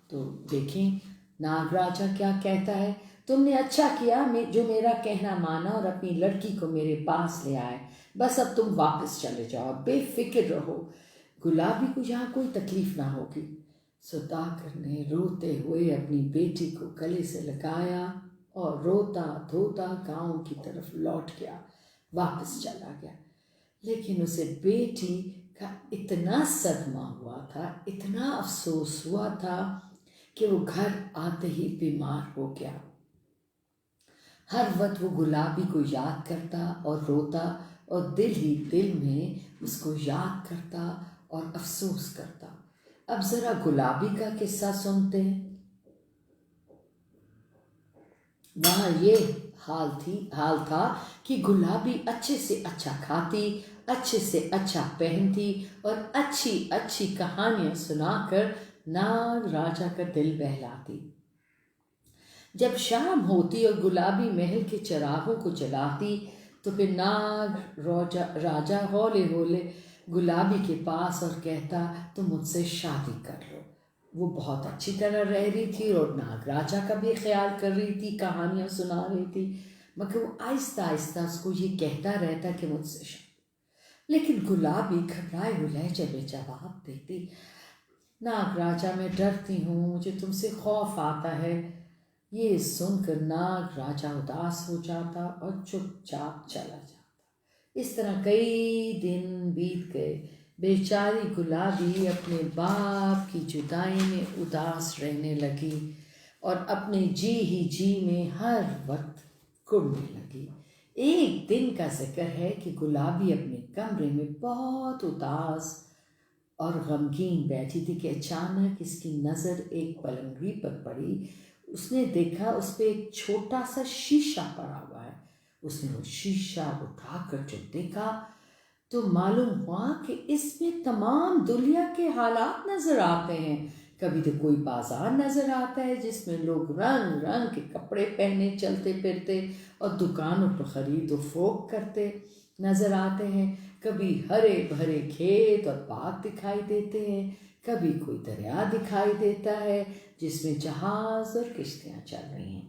تو دیکھیں ناگ راجا کیا کہتا ہے، تم نے اچھا کیا جو میرا کہنا مانا اور اپنی لڑکی کو میرے پاس لے آئے، بس اب تم واپس چلے جاؤ، بے فکر رہو، گلابی کو یہاں کوئی تکلیف نہ ہوگی۔ سوداگر نے روتے ہوئے اپنی بیٹی کو گلے سے لگایا اور روتا دھوتا گاؤں کی طرف لوٹ گیا، واپس چلا گیا۔ لیکن اسے بیٹی کا اتنا صدمہ ہوا تھا، اتنا افسوس ہوا تھا کہ وہ گھر آتے ہی بیمار ہو گیا۔ ہر وقت وہ گلابی کو یاد کرتا اور روتا اور دل ہی دل میں اس کو یاد کرتا اور افسوس کرتا۔ اب ذرا گلابی کا قصہ سنتے ہیں۔ وہاں یہ حال تھا کہ گلابی اچھے سے اچھا کھاتی، اچھے سے اچھا پہنتی اور اچھی اچھی کہانیاں سنا کر ناگ راجا کا دل بہلاتی۔ جب شام ہوتی اور گلابی محل کے چراغوں کو جلاتی تو پھر ناگ راجا ہولے ہولے گلابی کے پاس اور کہتا، تم مجھ سے شادی کر لو۔ وہ بہت اچھی طرح رہ رہی تھی اور ناگ راجا کا بھی خیال کر رہی تھی، کہانیاں سنا رہی تھی، مگر وہ آہستہ آہستہ اس کو یہ کہتا رہتا کہ مجھ سے شادی۔ لیکن گلابی گھبرائے ہوئے لہجے میں جواب دیتی، ناگ راجا میں ڈرتی ہوں، مجھے تم سے خوف آتا ہے۔ یہ سن کر ناگ راجا اداس ہو جاتا اور چپ چاپ چلا جاتا۔ اس طرح کئی دن بیت گئے۔ بیچاری گلابی اپنے باپ کی جدائی میں اداس رہنے لگی اور اپنے جی ہی جی میں ہر وقت کڑنے لگی۔ ایک دن کا ذکر ہے کہ گلابی اپنے کمرے میں بہت اداس اور غمگین بیٹھی تھی کہ اچانک اس کی نظر ایک پلنگڑی پر پڑی۔ اس نے دیکھا اس پہ ایک چھوٹا سا شیشہ پڑا ہوا ہے۔ اس نے وہ شیشہ اٹھا کر جب دیکھا تو معلوم ہوا کہ اس میں تمام دنیا کے حالات نظر آتے ہیں۔ کبھی تو کوئی بازار نظر آتا ہے جس میں لوگ رنگ رنگ کے کپڑے پہنے چلتے پھرتے اور دکانوں پر خرید و فروخت کرتے نظر آتے ہیں۔ کبھی ہرے بھرے کھیت اور باغ دکھائی دیتے ہیں، کبھی کوئی دریا دکھائی دیتا ہے جس میں جہاز اور کشتیاں چل رہی ہیں۔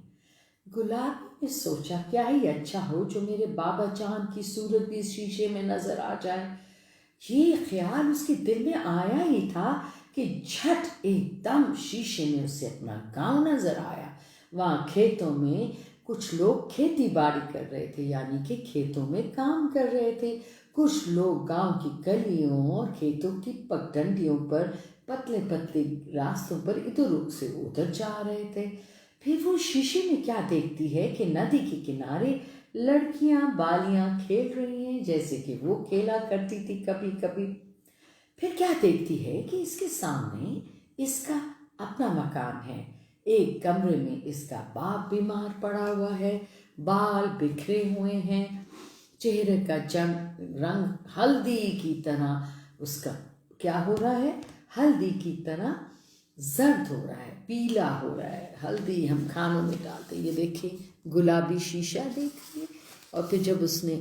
گلابی نے سوچا کیا ہی اچھا ہو جو میرے بابا جان کی صورت بھی اس شیشے میں نظر آ جائے۔ یہ خیال اس کے دل میں آیا ہی تھا کہ جھٹ ایک دم شیشے میں اسے اپنا گاؤں نظر آیا۔ وہاں کھیتوں میں کچھ لوگ کھیتی باڑی کر رہے تھے، یعنی کہ کھیتوں میں کام کر رہے تھے۔ کچھ لوگ گاؤں کی گلیوں اور کھیتوں کی پگڈنڈیوں پر پتلے پتلے راستوں پر ادھر سے ادھر جا رہے تھے۔ پھر وہ شیشے میں کیا دیکھتی ہے کہ ندی کے کنارے لڑکیاں بالیاں کھیل رہی ہیں جیسے کہ وہ کھیلا کرتی تھی کبھی کبھی۔ پھر کیا دیکھتی ہے کہ اس کے سامنے اس کا اپنا مکان ہے۔ ایک کمرے میں اس کا باپ بیمار پڑا ہوا ہے، بال بکھرے ہوئے ہیں، چہرے کا رنگ ہلدی کی طرح اس کا کیا ہو رہا ہے، ہلدی کی طرح زرد ہو رہا ہے، پیلا ہو رہا ہے۔ ہلدی ہم کھانوں میں ڈالتے ہیں۔ یہ دیکھیں گلابی شیشہ دیکھیے، اور پھر جب اس نے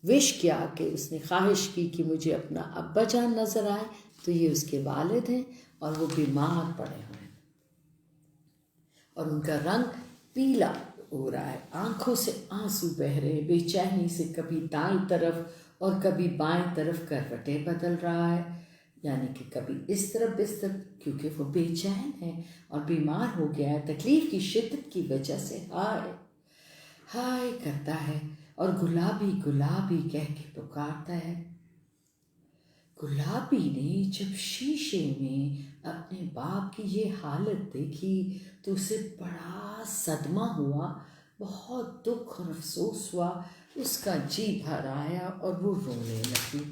وش کیا کہ اس نے خواہش کی کہ مجھے اپنا ابا جان نظر آئے تو یہ اس کے والد ہیں اور وہ بیمار پڑے ہوئے ہیں اور ان کا رنگ پیلا ہو رہا ہے، آنکھوں سے آنسو بہہ رہے، بے چینی سے کبھی دائیں طرف اور کبھی بائیں طرف کروٹیں بدل رہا ہے، یعنی کہ کبھی اس طرف کیونکہ وہ بے چین ہے اور بیمار ہو گیا ہے، تکلیف کی شدت کی وجہ سے ہائے ہائے کرتا ہے اور گلابی گلابی کہہ کے پکارتا ہے۔ گلابی نے جب شیشے میں اپنے باپ کی یہ حالت دیکھی تو اسے بڑا صدمہ ہوا، بہت دکھ اور افسوس ہوا، اس کا جی بھر آیا اور وہ رونے لگی۔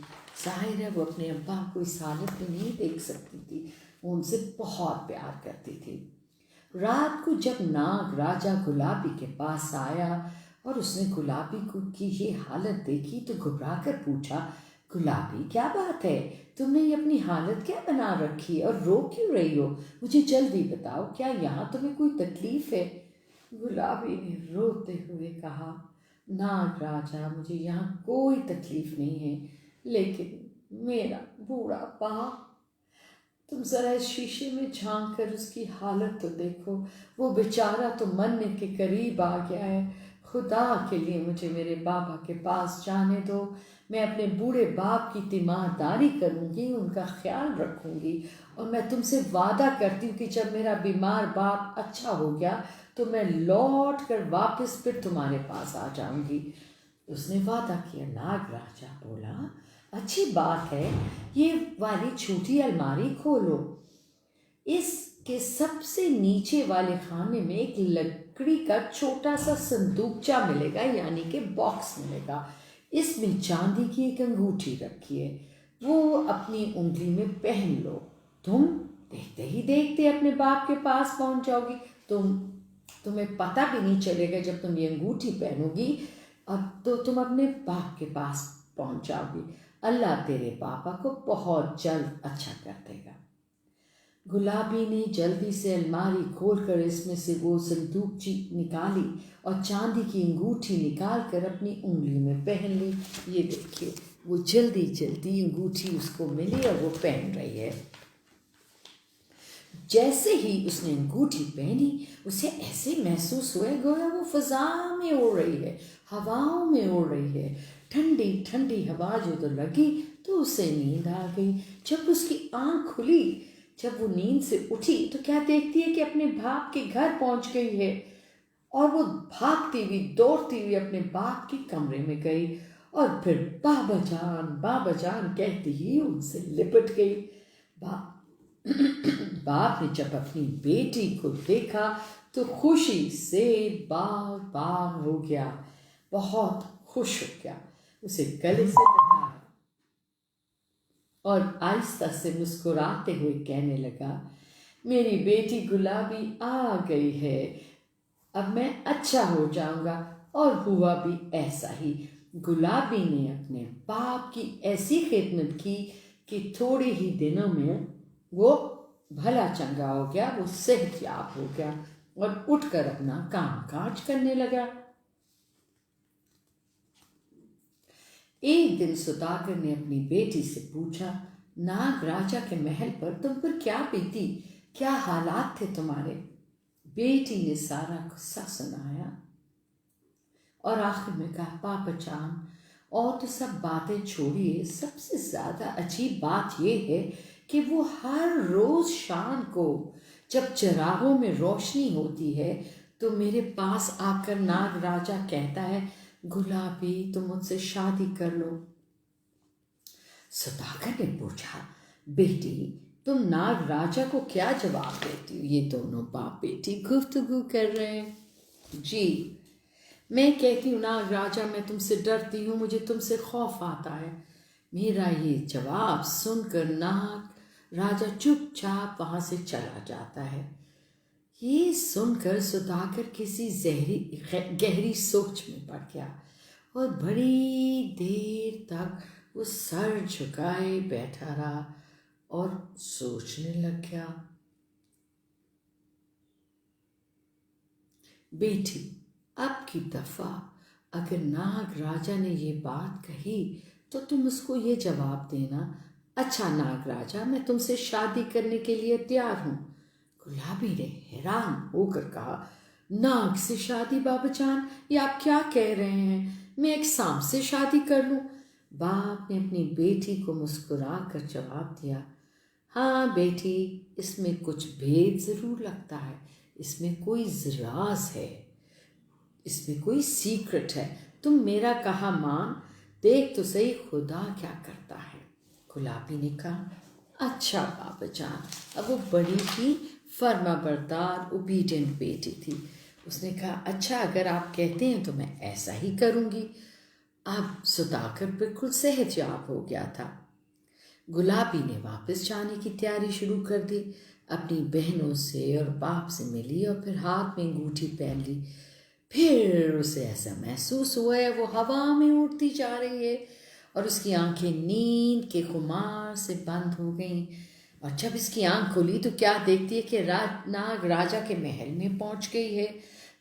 ظاہر ہے وہ اپنے ابا کو اس حالت میں نہیں دیکھ سکتی تھی، وہ ان سے بہت پیار کرتی تھی۔ رات کو جب ناگ راجا گلابی کے پاس آیا اور اس نے گلابی کی یہ حالت دیکھی تو گھبرا کر پوچھا، گلابی کیا بات ہے؟ تم نے یہ اپنی حالت کیا بنا رکھی اور رو کیوں رہی ہو؟ مجھے جلدی بتاؤ، کیا یہاں تمہیں کوئی تکلیف ہے؟ گلابی نے روتے ہوئے کہا، ناگ راجا مجھے یہاں کوئی تکلیف نہیں ہے، لیکن میرا بوڑھا باپ، تم ذرا اس شیشے میں جھانک کر اس کی حالت تو دیکھو، وہ بیچارہ تو مرنے کے قریب آ گیا ہے۔ خدا کے لیے مجھے میرے بابا کے پاس جانے دو، میں اپنے بوڑھے باپ کی تیمارداری کروں گی، ان کا خیال رکھوں گی، اور میں تم سے وعدہ کرتی ہوں کہ جب میرا بیمار باپ اچھا ہو گیا تو میں لوٹ کر واپس پھر تمہارے پاس آ جاؤں گی۔ اس نے وعدہ کیا۔ ناگ راجا بولا، اچھی بات ہے، یہ والی چھوٹی الماری کھولو، اس کے سب سے نیچے والے خانے میں ایک لکڑی کا چھوٹا سا صندوقچہ ملے گا، یعنی کہ باکس ملے گا، اس میں چاندی کی ایک انگوٹھی رکھی ہے، وہ اپنی انگلی میں پہن لو، تم دیکھتے ہی دیکھتے اپنے باپ کے پاس پہنچ جاؤ گی، تمہیں پتہ بھی نہیں چلے گا، جب تم یہ انگوٹھی پہنو گی اب تو تم اپنے باپ کے پاس پہنچ جاؤ گی، اللہ تیرے پاپا کو بہت جلد اچھا کر دے گا۔ گلابی نے جلدی سے الماری کھول کر اس میں سے وہ صندوقچی نکالی اور چاندی کی انگوٹھی نکال کر اپنی انگلی میں پہن لی۔ یہ دیکھیے، وہ جلدی جلدی انگوٹھی اس کو ملی اور وہ پہن رہی ہے۔ جیسے ہی اس نے انگوٹھی پہنی، اسے ایسے محسوس ہوئے گویا وہ فضا میں اڑ رہی ہے، ہواؤں میں اڑ رہی ہے۔ ٹھنڈی ٹھنڈی ہوا جو تو لگی تو اسے نیند آ گئی۔ جب اس کی آنکھ کھلی، جب وہ نیند سے اٹھی تو کیا دیکھتی ہے کہ اپنے باپ کے گھر پہنچ گئی ہے، اور وہ بھاگتی ہوئی دوڑتی ہوئی اپنے باپ کے کمرے میں گئی اور پھر بابا جان کہتی ہی ان سے لپٹ گئی۔ باپ نے جب اپنی بیٹی کو دیکھا تو خوشی سے باغ ہو گیا، بہت خوش ہو گیا، اسے گلے سے لگایا اور آہستہ سے مسکراتے ہوئے کہنے لگا، میری بیٹی گلابی آ گئی ہے، اب میں اچھا ہو جاؤں گا۔ اور ہوا بھی ایسا ہی، گلابی نے اپنے باپ کی ایسی خدمت کی کہ تھوڑے ہی دنوں میں وہ بھلا چنگا ہو گیا، وہ صحت یاب ہو گیا اور اٹھ کر اپنا کام کاج کرنے لگا۔ ایک دن سوداگر نے اپنی بیٹی سے پوچھا، ناگ راجا کے محل پر تم پر کیا بیتی، کیا حالات تھے تمہارے؟ بیٹی نے سارا قصہ سنایا اور آخر میں کہا، پاپا جان، اور تو سب باتیں چھوڑیے، سب سے زیادہ عجیب بات یہ ہے کہ وہ ہر روز شام کو جب چراغوں میں روشنی ہوتی ہے تو میرے پاس آ کر ناگ راجا کہتا ہے، گلابی تم مجھ سے شادی کر لو۔ سوداگر نے پوچھا، بیٹی تم ناگ راجا کو کیا جواب دیتی ہو؟ یہ دونوں باپ بیٹی گفتگو کر رہے ہیں۔ جی میں کہتی ہوں، ناگ راجا میں تم سے ڈرتی ہوں، مجھے تم سے خوف آتا ہے۔ میرا یہ جواب سن کر ناگ راجا چپ چاپ وہاں سے چلا جاتا ہے۔ یہ سن کر سوداگر کسی گہری سوچ میں پڑ گیا اور بڑی دیر تک وہ سر جھکائے بیٹھا رہا اور سوچنے لگ گیا۔ بیٹی اب کی دفعہ اگر ناگ راجا نے یہ بات کہی تو تم اس کو یہ جواب دینا، اچھا ناگ راجا میں تم سے شادی کرنے کے لیے تیار ہوں۔ گلابی نے حیران ہو کر کہا، ناگ سے شادی بابا جان، یہ آپ کیا کہہ رہے ہیں؟ میں ایک سانپ سے شادی کر لوں؟ باپ نے اپنی بیٹی کو مسکرا کر جواب دیا، ہاں بیٹی، اس میں کچھ بھید ضرور لگتا ہے، اس میں کوئی راز ہے، اس میں کوئی سیکرٹ ہے، تم میرا کہا مان، دیکھ تو صحیح خدا کیا کرتا ہے۔ گلابی نے کہا، اچھا بابا جان۔ اب وہ بڑی ہی فرما بردار اوبیڈینٹ بیٹی تھی۔ اس نے کہا، اچھا اگر آپ کہتے ہیں تو میں ایسا ہی کروں گی۔ اب سوداگر بالکل صحت یاب ہو گیا تھا۔ گلابی نے واپس جانے کی تیاری شروع کر دی۔ اپنی بہنوں سے اور باپ سے ملی اور پھر ہاتھ میں انگوٹھی پہن لی. پھر اسے ایسا محسوس ہوا ہے وہ ہوا میں اڑتی جا رہی ہے اور اس کی آنکھیں نیند کے خمار سے بند ہو گئیں. اور جب اس کی آنکھ کھلی تو کیا دیکھتی ہے کہ ناگ راجا کے محل میں پہنچ گئی ہے.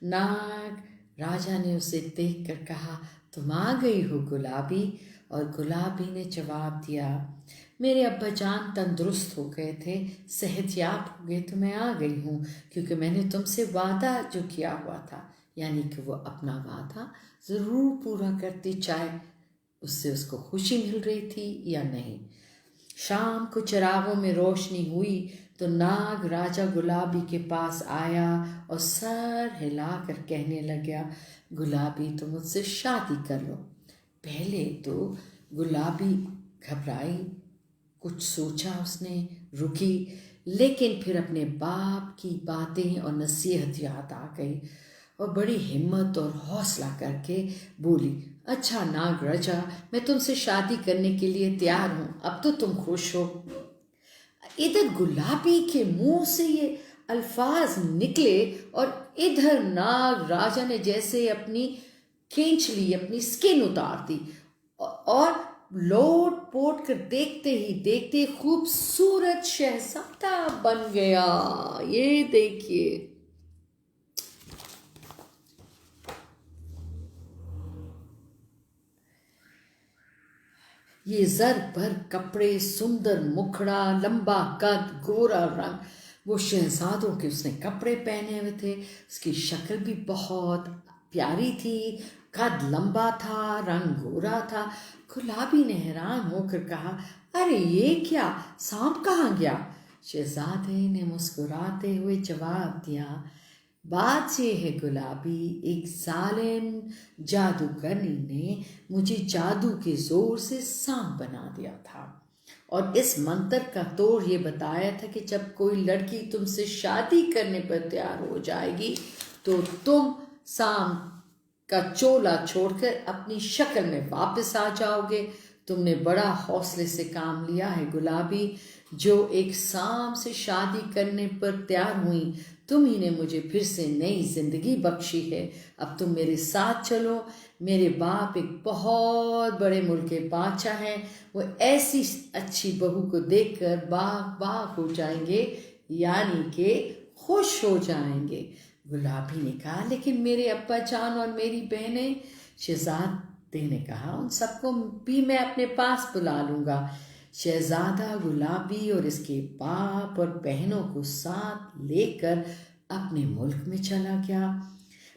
ناگ راجا نے اسے دیکھ کر کہا تم آ گئی ہو گلابی. اور گلابی نے جواب دیا میرے ابا جان تندرست ہو گئے تھے, صحت یاب ہو گئے تو میں آ گئی ہوں کیونکہ میں نے تم سے وعدہ جو کیا ہوا تھا, یعنی کہ وہ اپنا وعدہ ضرور پورا کرتی چاہے اس سے اس کو خوشی مل رہی تھی یا نہیں. شام کو چراغوں میں روشنی ہوئی تو ناگ راجا گلابی کے پاس آیا اور سر ہلا کر کہنے لگا گلابی تم مجھ سے شادی کر لو. پہلے تو گلابی گھبرائی, کچھ سوچا اس نے, رکی, لیکن پھر اپنے باپ کی باتیں اور نصیحت یاد آ گئی اور بڑی ہمت اور حوصلہ کر کے بولی اچھا ناگ راجا میں تم سے شادی کرنے کے لیے تیار ہوں, اب تو تم خوش ہو. ادھر گلابی کے منہ سے یہ الفاظ نکلے اور ادھر ناگ راجا نے جیسے اپنی کھینچ لی, اپنی سکن اتار دی اور لوٹ پوٹ کر دیکھتے ہی دیکھتے خوبصورت شہزادہ بن گیا. یہ دیکھیے یہ زر پر کپڑے, سندر مکھڑا, لمبا قد, گورا رنگ, وہ شہزادوں کے اس نے کپڑے پہنے ہوئے تھے. اس کی شکل بھی بہت پیاری تھی, قد لمبا تھا, رنگ گورا تھا. گلابی نے حیران ہو کر کہا ارے یہ کیا, سانپ کہاں گیا؟ شہزادے نے مسکراتے ہوئے جواب دیا بات یہ ہے گلابی, ایک ظالم جادوگرنی نے مجھے جادو کے زور سے سانپ بنا دیا تھا اور اس منتر کا توڑ یہ بتایا تھا کہ جب کوئی لڑکی تم سے شادی کرنے پر تیار ہو جائے گی تو تم سانپ کا چولا چھوڑ کر اپنی شکل میں واپس آ جاؤ گے. تم نے بڑا حوصلے سے کام لیا ہے گلابی, جو ایک سانپ سے شادی کرنے پر تیار ہوئی. تم ہی نے مجھے پھر سے نئی زندگی بخشی ہے. اب تم میرے ساتھ چلو. میرے باپ ایک بہت بڑے ملک کے بادشاہ ہیں, وہ ایسی اچھی بہو کو دیکھ کر باغ باغ ہو جائیں گے, یعنی کہ خوش ہو جائیں گے. گلابی نے کہا لیکن میرے ابا جان اور میری بہنیں. شہزادے نے کہا ان سب کو بھی میں اپنے پاس بلا لوں گا. شہزادہ گلابی اور اس کے باپ اور بہنوں کو ساتھ لے کر اپنے ملک میں چلا گیا.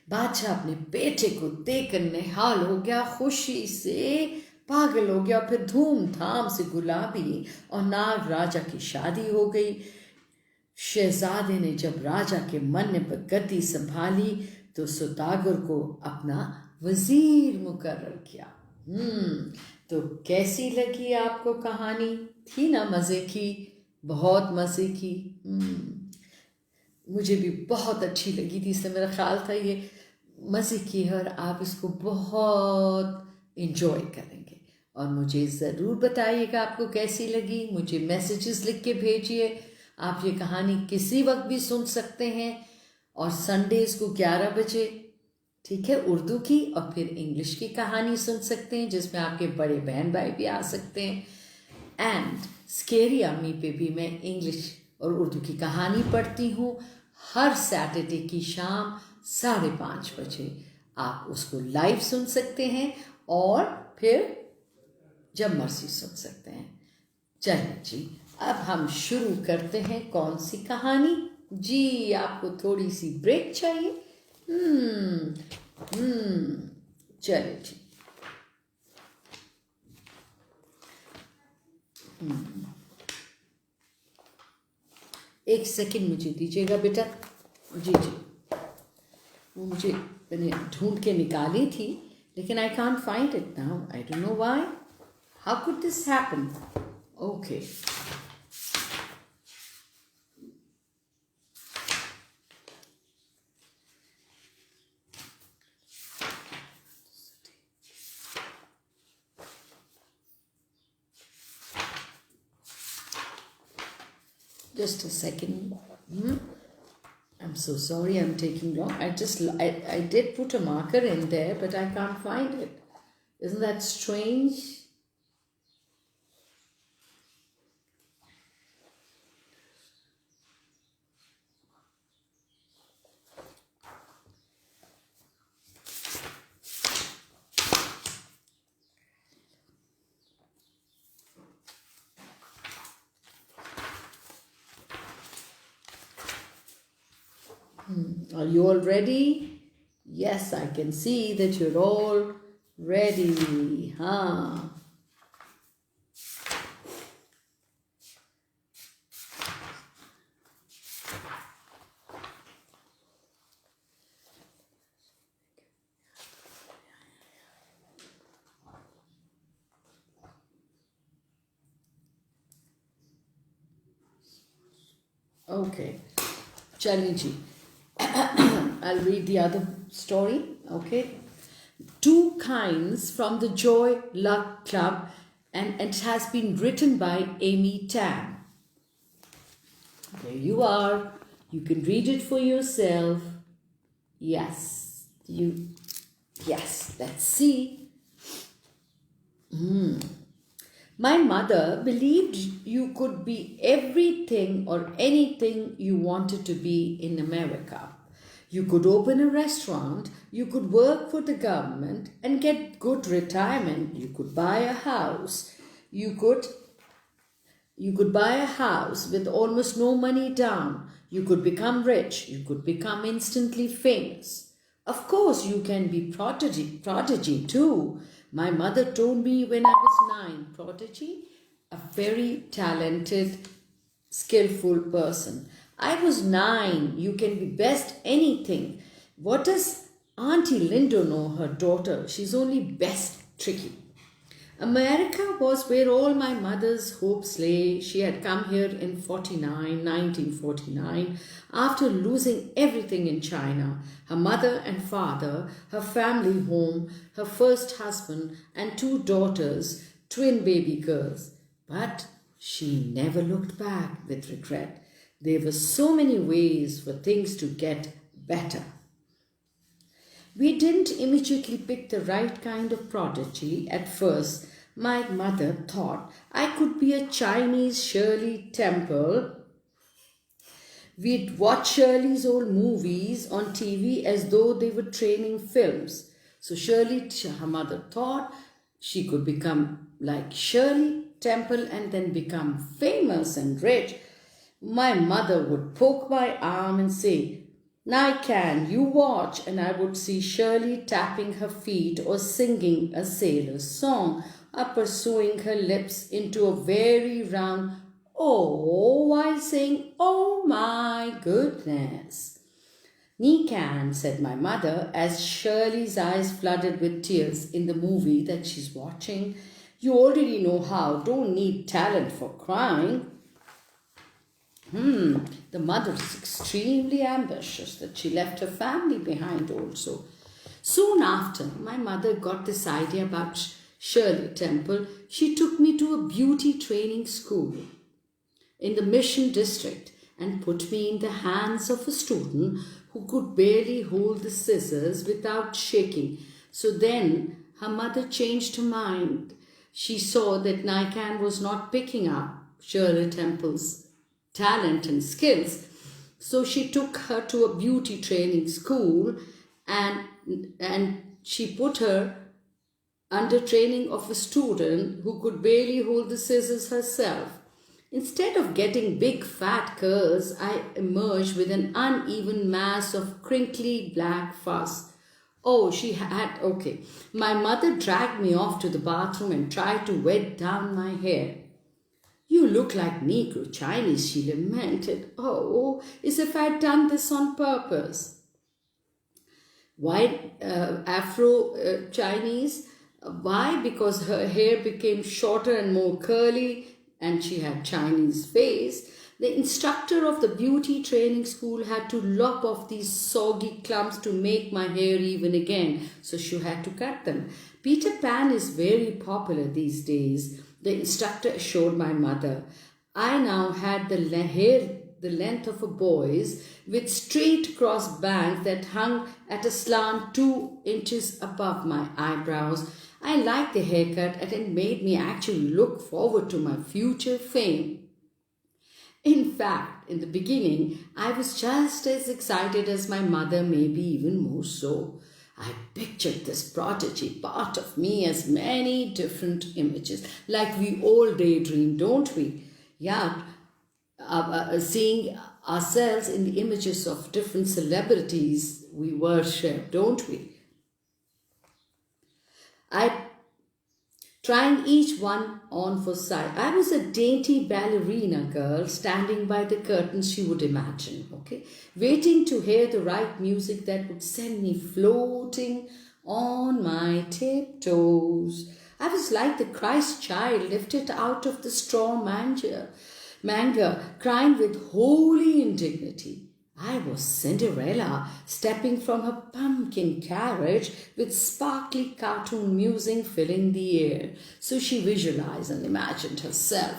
بادشاہ اپنے بیٹے کو دیکھ کر نہال ہو گیا, خوشی سے پاگل ہو گیا. پھر دھوم دھام سے گلابی اور ناگ راجا کی شادی ہو گئی. شہزادے نے جب راجا کے من پر گدی سنبھالی تو سوداگر کو اپنا وزیر مقرر کیا. تو کیسی لگی آپ کو کہانی؟ تھی نا مزے کی, بہت مزے کی. مجھے بھی بہت اچھی لگی تھی. اس سے میرا خیال تھا یہ مزے کی ہے اور آپ اس کو بہت انجوائے کریں گے. اور مجھے ضرور بتائیے گا آپ کو کیسی لگی. مجھے میسیجز لکھ کے بھیجیے. آپ یہ کہانی کسی وقت بھی سن سکتے ہیں اور سنڈیز کو 11 بجے, ٹھیک ہے, اردو کی اور پھر انگلش کی کہانی سن سکتے ہیں جس میں آپ کے بڑے بہن بھائی بھی آ سکتے ہیں. اینڈ اسکیری امی پہ بھی میں انگلش اور اردو کی کہانی پڑھتی ہوں ہر سیٹرڈے کی شام 5:30 بجے. آپ اس کو لائیو سن سکتے ہیں اور پھر جب مرضی سن سکتے ہیں. چلیں جی اب ہم شروع کرتے ہیں. کون سی کہانی؟ جی آپ کو تھوڑی سی بریک چاہیے. چلیں جی. ایک سیکنڈ مجھے دیجیے گا بیٹا. جی وہ مجھے میں نے ڈھونڈ کے نکالی تھی لیکن I can't find it now. I don't know why. How could this happen? Okay. Just a second. I'm so sorry I'm taking long. I did put a marker in there, but I can't find it. Isn't that strange? Are you all ready? Yes, I can see that you're all ready. Okay. Challenge. I'll read the other story. Okay. Two Kinds from the Joy Luck Club, and it has been written by Amy Tam. There you are. You can read it for yourself. Yes. Yes. Let's see. My mother believed you could be everything or anything you wanted to be in America. You could open a restaurant, you could work for the government and get good retirement, you could buy a house, you could buy a house with almost no money down, you could become rich, you could become instantly famous. Of course, you can be prodigy too. My mother told me when I was 9, prodigy, a very talented, skillful person. I was 9, you can be best anything. What does Auntie Lindo know, her daughter? She's only best tricky. America was where all my mother's hopes lay. She had come here in 1949, after losing everything in China. Her mother and father, her family home, her first husband and 2 daughters, twin baby girls. But she never looked back with regret. There were so many ways for things to get better. We didn't immediately pick the right kind of prodigy at first. My mother thought I could be a Chinese Shirley Temple. We'd watch Shirley's old movies on TV as though they were training films. So her mother thought she could become like Shirley Temple and then become famous and rich. My mother would poke my arm and say, "Nagg, you watch," and I would see Shirley tapping her feet or singing a sailor's song or pursuing her lips into a very round "oh" while saying, "Oh my goodness." "Nagg," said my mother as Shirley's eyes flooded with tears in the movie that she's watching, "you already know how, don't need talent for crying." The mother is extremely ambitious that she left her family behind also. Soon after my mother got this idea about Shirley Temple, she took me to a beauty training school in the Mission District and put me in the hands of a student who could barely hold the scissors without shaking. So then her mother changed her mind. She saw that Nagg was not picking up Shirley Temple's talent and skills. So she took her to a beauty training school and she put her under training of a student who could barely hold the scissors herself. Instead of getting big fat curls, I emerged with an uneven mass of crinkly black fuzz. My mother dragged me off to the bathroom and tried to wet down my hair. "You look like Negro Chinese," she lamented. "Oh, as if I'd done this on purpose." Why Afro Chinese? Why? Because her hair became shorter and more curly and she had Chinese face. The instructor of the beauty training school had to lop off these soggy clumps to make my hair even again, so she had to cut them. Peter Pan is very popular these days, the instructor assured my mother. I now had hair the length of a boy's, with straight cross bangs that hung at a slant 2 inches above my eyebrows. I liked the haircut and it made me actually look forward to my future fame. In fact, in the beginning, I was just as excited as my mother, maybe even more so. I pictured this prodigy part of me as many different images, like we all daydream, don't we? Yeah, seeing ourselves in the images of different celebrities we worship, don't we? I trying each one on for size. I was a dainty ballerina girl standing by the curtains, she would imagine, okay, waiting to hear the right music that would send me floating on my tiptoes. I was like the Christ child lifted out of the straw manger, crying with holy indignity. I was Cinderella, stepping from her pumpkin carriage with sparkly cartoon music filling the air. So she visualized and imagined herself.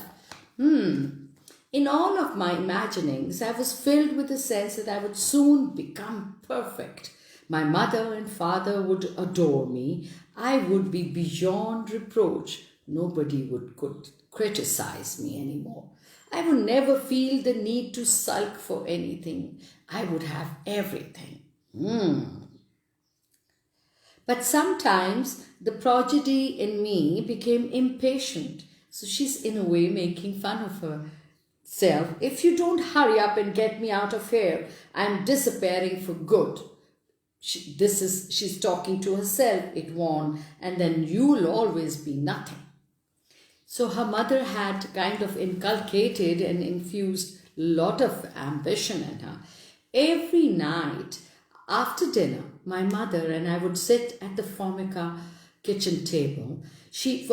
In all of my imaginings, I was filled with the sense that I would soon become perfect. My mother and father would adore me. I would be beyond reproach. Nobody could criticize me anymore. I would never feel the need to sulk for anything. I would have everything. But sometimes the prodigy in me became impatient. So she's in a way making fun of herself. If you don't hurry up and get me out of here, I'm disappearing for good. She's talking to herself, it warned, and then you'll always be nothing. So her mother had kind of inculcated and infused a lot of ambition in her. Every night after dinner, my mother and I would sit at the Formica kitchen table. She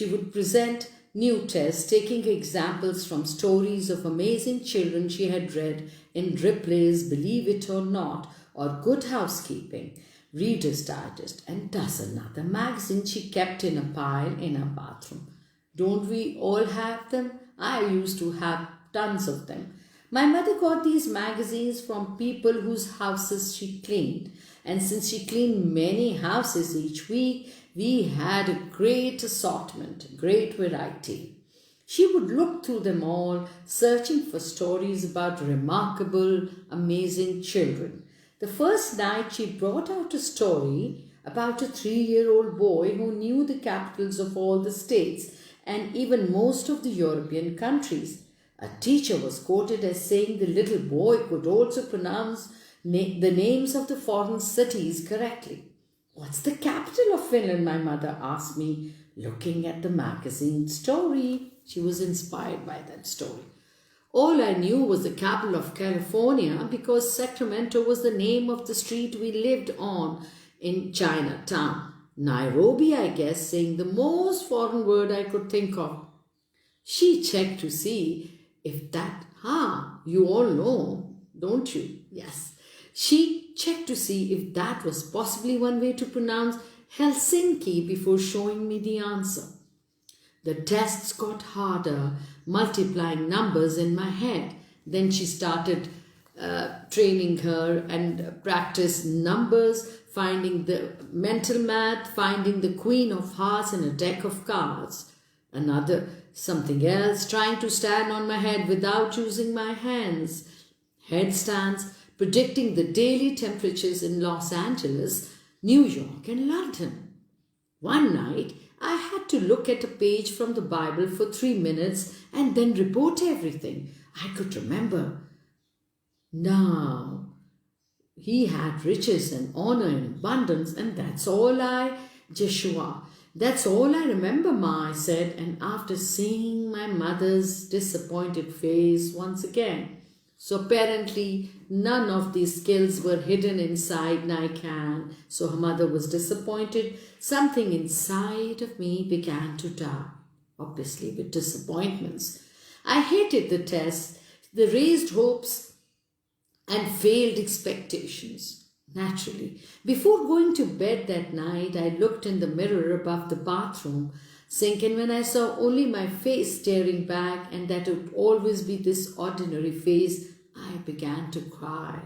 would present new tests, taking examples from stories of amazing children she had read in Ripley's Believe It or Not or Good Housekeeping, Reader's Digest, and dozen other magazines she kept in a pile in her bathroom. Don't we all have them? I used to have tons of them. My mother got these magazines from people whose houses she cleaned, and since she cleaned many houses each week, we had a great assortment, great variety. She would look through them all, searching for stories about remarkable, amazing children. The first night she brought out a story about a 3-year-old boy who knew the capitals of all the states and even most of the European countries. A teacher was quoted as saying the little boy could also pronounce the names of the foreign cities correctly. What's the capital of Finland? My mother asked me, looking at the magazine story. She was inspired by that story. All I knew was the capital of California because Sacramento was the name of the street we lived on in Chinatown. Nairobi, I guess, saying the most foreign word I could think of. She checked to see if that, you all know, don't you? Yes. She checked to see if that was possibly one way to pronounce Helsinki before showing me the answer. The tests got harder, multiplying numbers in my head. Then she started training her and practice numbers, finding the mental math, finding the queen of hearts in a deck of cards. Something else, trying to stand on my head without using my hands. Headstands, predicting the daily temperatures in Los Angeles, New York, and London. One night, I had to look at a page from the Bible for 3 minutes and then report everything I could remember. Now, he had riches and honor and abundance, and that's all that's all I remember, Ma, I said, and after seeing my mother's disappointed face once again. So apparently, none of these skills were hidden inside Nagg. So her mother was disappointed. Something inside of me began to die, obviously with disappointments. I hated the tests, the raised hopes, and failed expectations. Naturally, before going to bed that night, I looked in the mirror above the bathroom. sink in when I saw only my face staring back, and that would always be this ordinary face, I began to cry.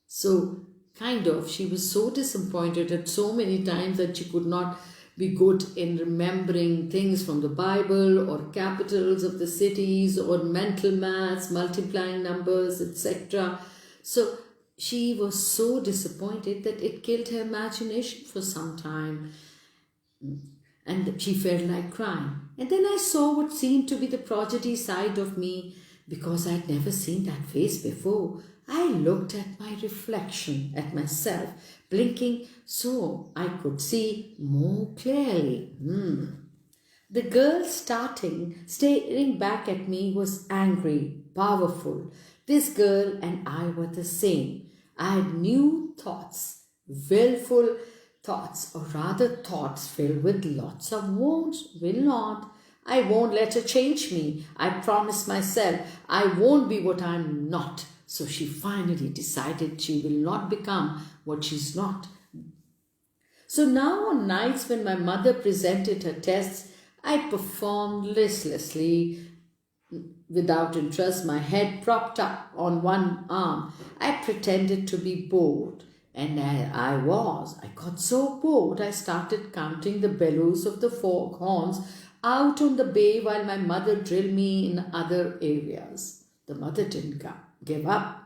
So, she was so disappointed at so many times that she could not be good in remembering things from the Bible or capitals of the cities or mental maths, multiplying numbers, etc. So, she was so disappointed that it killed her imagination for some time. And she felt like crying. And then I saw what seemed to be the prodigy side of me, because I'd never seen that face before. I looked at my reflection, at myself, blinking so I could see more clearly. The girl staring back at me was angry, powerful. This girl and I were the same. I had new thoughts, willful thoughts, or rather thoughts filled with lots of won'ts, will not. I won't let her change me. I promised myself I won't be what I'm not. So she finally decided she will not become what she's not. So now on nights when my mother presented her tests, I performed listlessly, without interest, my head propped up on one arm. I pretended to be bored. And I got so bored, I started counting the bellows of the foghorns out on the bay while my mother drilled me in other areas. The mother didn't give up.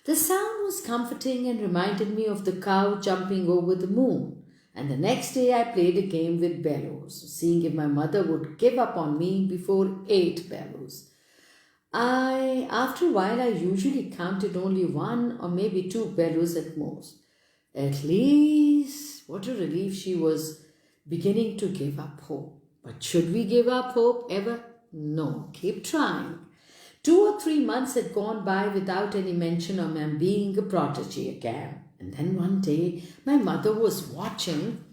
The sound was comforting and reminded me of the cow jumping over the moon. And the next day I played a game with bellows, seeing if my mother would give up on me before 8 bellows. After a while, I usually counted only 1 or maybe 2 bellows at most. At least, what a relief, she was beginning to give up hope. But should we give up hope ever? No, keep trying. 2 or 3 months had gone by without any mention of my being a prodigy again. And then one day, my mother was watching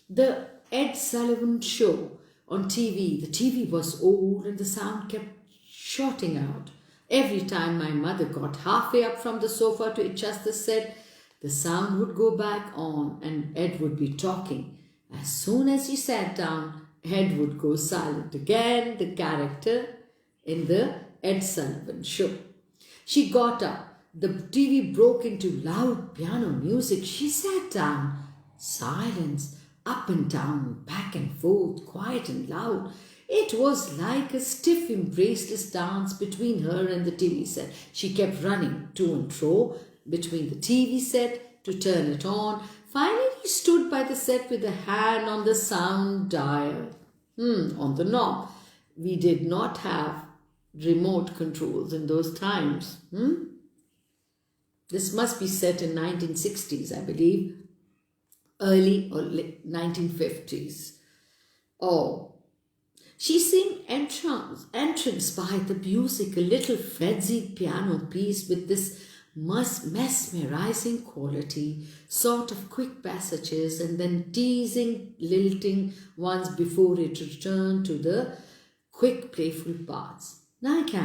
the Ed Sullivan show on TV. The TV was old and the sound kept shouting out. Every time my mother got halfway up from the sofa to adjust the set, the sound would go back on and Ed would be talking. As soon as he sat down, Ed would go silent again, the character in the Ed Sullivan show. She got up. The TV broke into loud piano music. She sat down. Silence, up and down, back and forth, quiet and loud. It was like a stiff, embraceless dance between her and the TV set. She kept running to and fro between the TV set to turn it on. Finally, he stood by the set with a hand on the sound dial, on the knob. We did not have remote controls in those times. This must be set in 1960s, I believe, early or late 1950s. Oh, she seemed entranced by the music, a little frenzied piano piece with this mesmerizing quality, sort of quick passages and then teasing, lilting ones before it returned to the quick, playful parts. Nagg,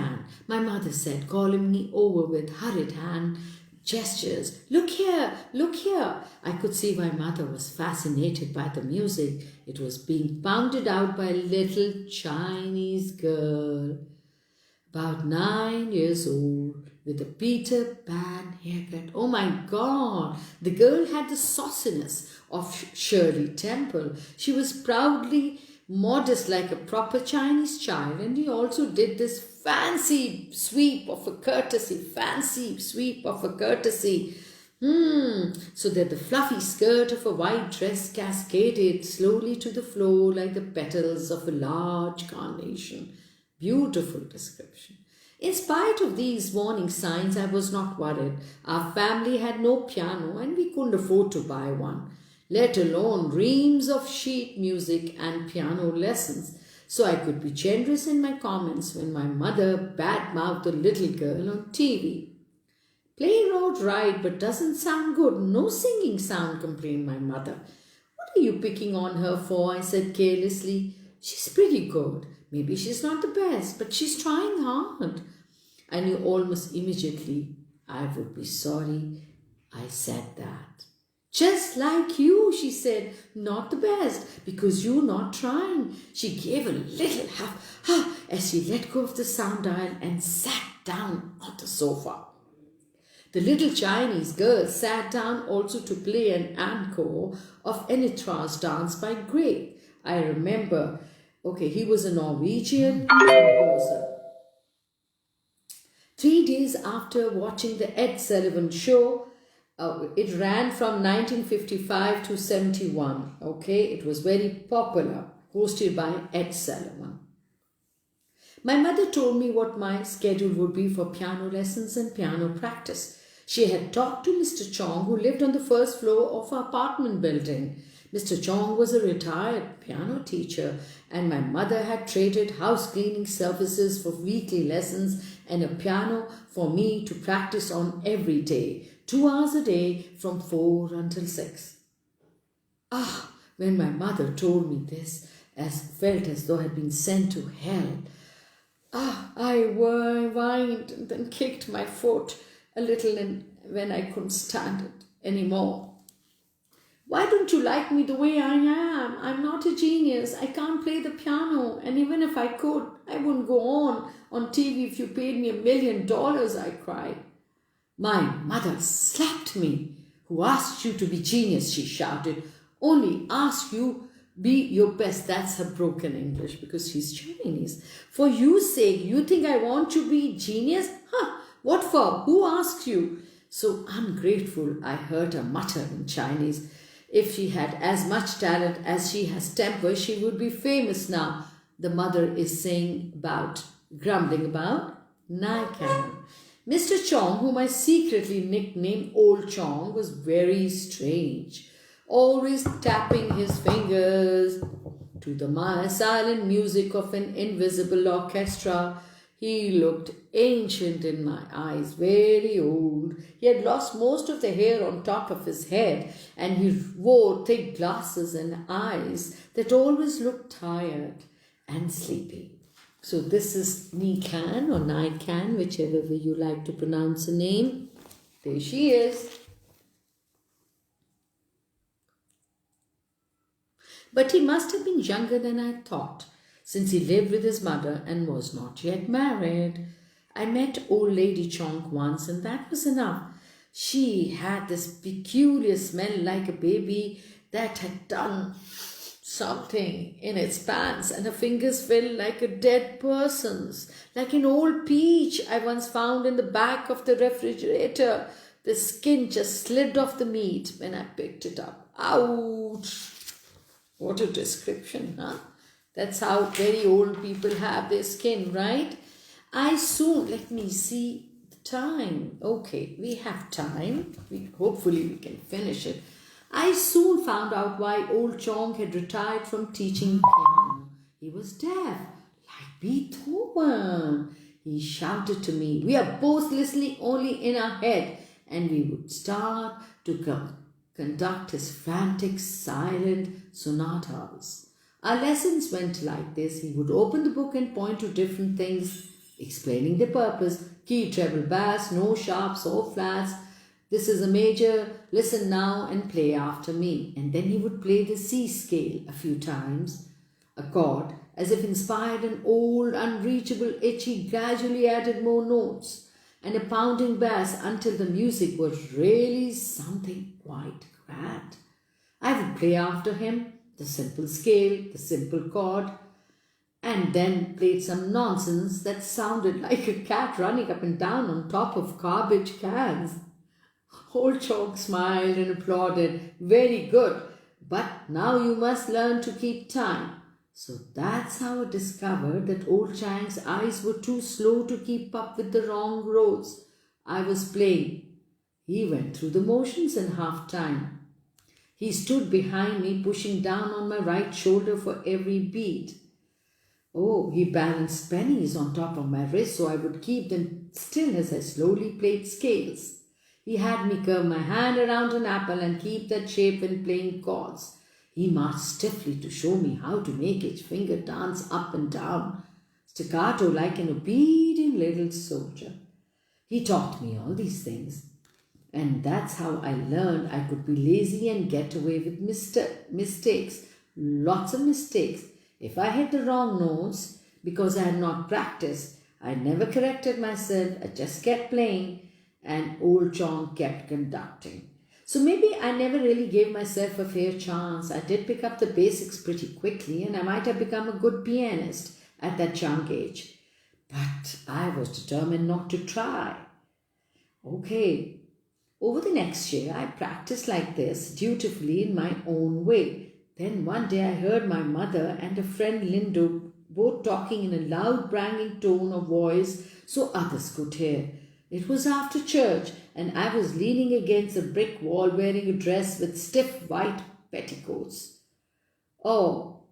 my mother said, calling me over with hurried hand gestures. Look here, look here. I could see my mother was fascinated by the music. It was being pounded out by a little Chinese girl, about 9 years old, with a Peter Pan haircut. Oh my God! The girl had the sauciness of Shirley Temple. She was proudly modest like a proper Chinese child, and he also did this fancy sweep of a courtesy, so that the fluffy skirt of a white dress cascaded slowly to the floor like the petals of a large carnation. Beautiful description. In spite of these warning signs, I was not worried. Our family had no piano and we couldn't afford to buy one, let alone reams of sheet music and piano lessons. So I could be generous in my comments when my mother badmouthed the little girl on TV. Playing out right but doesn't sound good. No singing sound, complained my mother. What are you picking on her for? I said carelessly. She's pretty good. Maybe she's not the best, but she's trying hard. I knew almost immediately I would be sorry I said that. Just like you, she said. Not the best, because you're not trying. She gave a little huff as she let go of the sound dial and sat down on the sofa. The little Chinese girl sat down also to play an encore of Anitra's dance by Gray. I remember, he was a Norwegian composer. 3 days after watching the Ed Sullivan show, it ran from 1955 to 71. It was very popular, hosted by Ed Sullivan. My mother told me what my schedule would be for piano lessons and piano practice. She had talked to Mr. Chong, who lived on the first floor of our apartment building. Mr. Chong was a retired piano teacher, and my mother had traded house cleaning services for weekly lessons and a piano for me to practice on every day, 2 hours a day from 4 until 6. When my mother told me this, felt as though I had been sent to hell. I whined and then kicked my foot a little when I couldn't stand it anymore. Why don't you like me the way I am? I'm not a genius. I can't play the piano. And even if I could, I wouldn't go on TV if you paid me $1 million, I cried. My mother slapped me. Who asked you to be genius? She shouted. Only ask you be your best. That's her broken English because she's Chinese. For your sake, you think I want to be genius? What for? Who asked you? So ungrateful, I heard her mutter in Chinese. If she had as much talent as she has temper, she would be famous now. The mother is grumbling about Nagg. Mr. Chong, whom I secretly nicknamed Old Chong, was very strange, always tapping his fingers to the silent music of an invisible orchestra. He looked ancient in my eyes, very old. He had lost most of the hair on top of his head, and he wore thick glasses and eyes that always looked tired and sleepy. So this is Nikan or Naikan, whichever way you like to pronounce the name. There she is. But he must have been younger than I thought, since he lived with his mother and was not yet married. I met old Lady Chong once, and that was enough. She had this peculiar smell like a baby that had done something in its pants, and her fingers felt like a dead person's, like an old peach I once found in the back of the refrigerator. The skin just slid off the meat when I picked it up. Ouch! What a description, huh? That's how very old people have their skin, right? Let me see the time. Okay, we have time. Hopefully we can finish it. I soon found out why old Chong had retired from teaching piano. He was deaf, like Beethoven. He shouted to me. We are both listening only in our head, and we would start to conduct his frantic, silent sonatas. Our lessons went like this. He would open the book and point to different things, explaining the purpose. Key, treble, bass, no sharps or flats. This is a major. Listen now and play after me. And then he would play the C scale a few times. A chord, as if inspired, an old, unreachable itch. He gradually added more notes and a pounding bass until the music was really something quite grand. I would play after him, the simple scale, the simple chord, and then played some nonsense that sounded like a cat running up and down on top of garbage cans. Old Chong smiled and applauded. Very good, but now you must learn to keep time. So that's how I discovered that old Chang's eyes were too slow to keep up with the wrong roads I was playing. He went through the motions in half time. He stood behind me, pushing down on my right shoulder for every beat. Oh, he balanced pennies on top of my wrist so I would keep them still as I slowly played scales. He had me curve my hand around an apple and keep that shape when playing chords. He marched stiffly to show me how to make each finger dance up and down, staccato like an obedient little soldier. He taught me all these things. And that's how I learned I could be lazy and get away with mistakes. Lots of mistakes. If I hit the wrong notes because I had not practiced, I never corrected myself. I just kept playing and old Chong kept conducting. So maybe I never really gave myself a fair chance. I did pick up the basics pretty quickly and I might have become a good pianist at that young age. But I was determined not to try. Okay, over the next year, I practiced like this dutifully in my own way. Then one day I heard my mother and a friend Lindo both talking in a loud, banging tone of voice so others could hear. It was after church, and I was leaning against a brick wall wearing a dress with stiff white petticoats. Oh,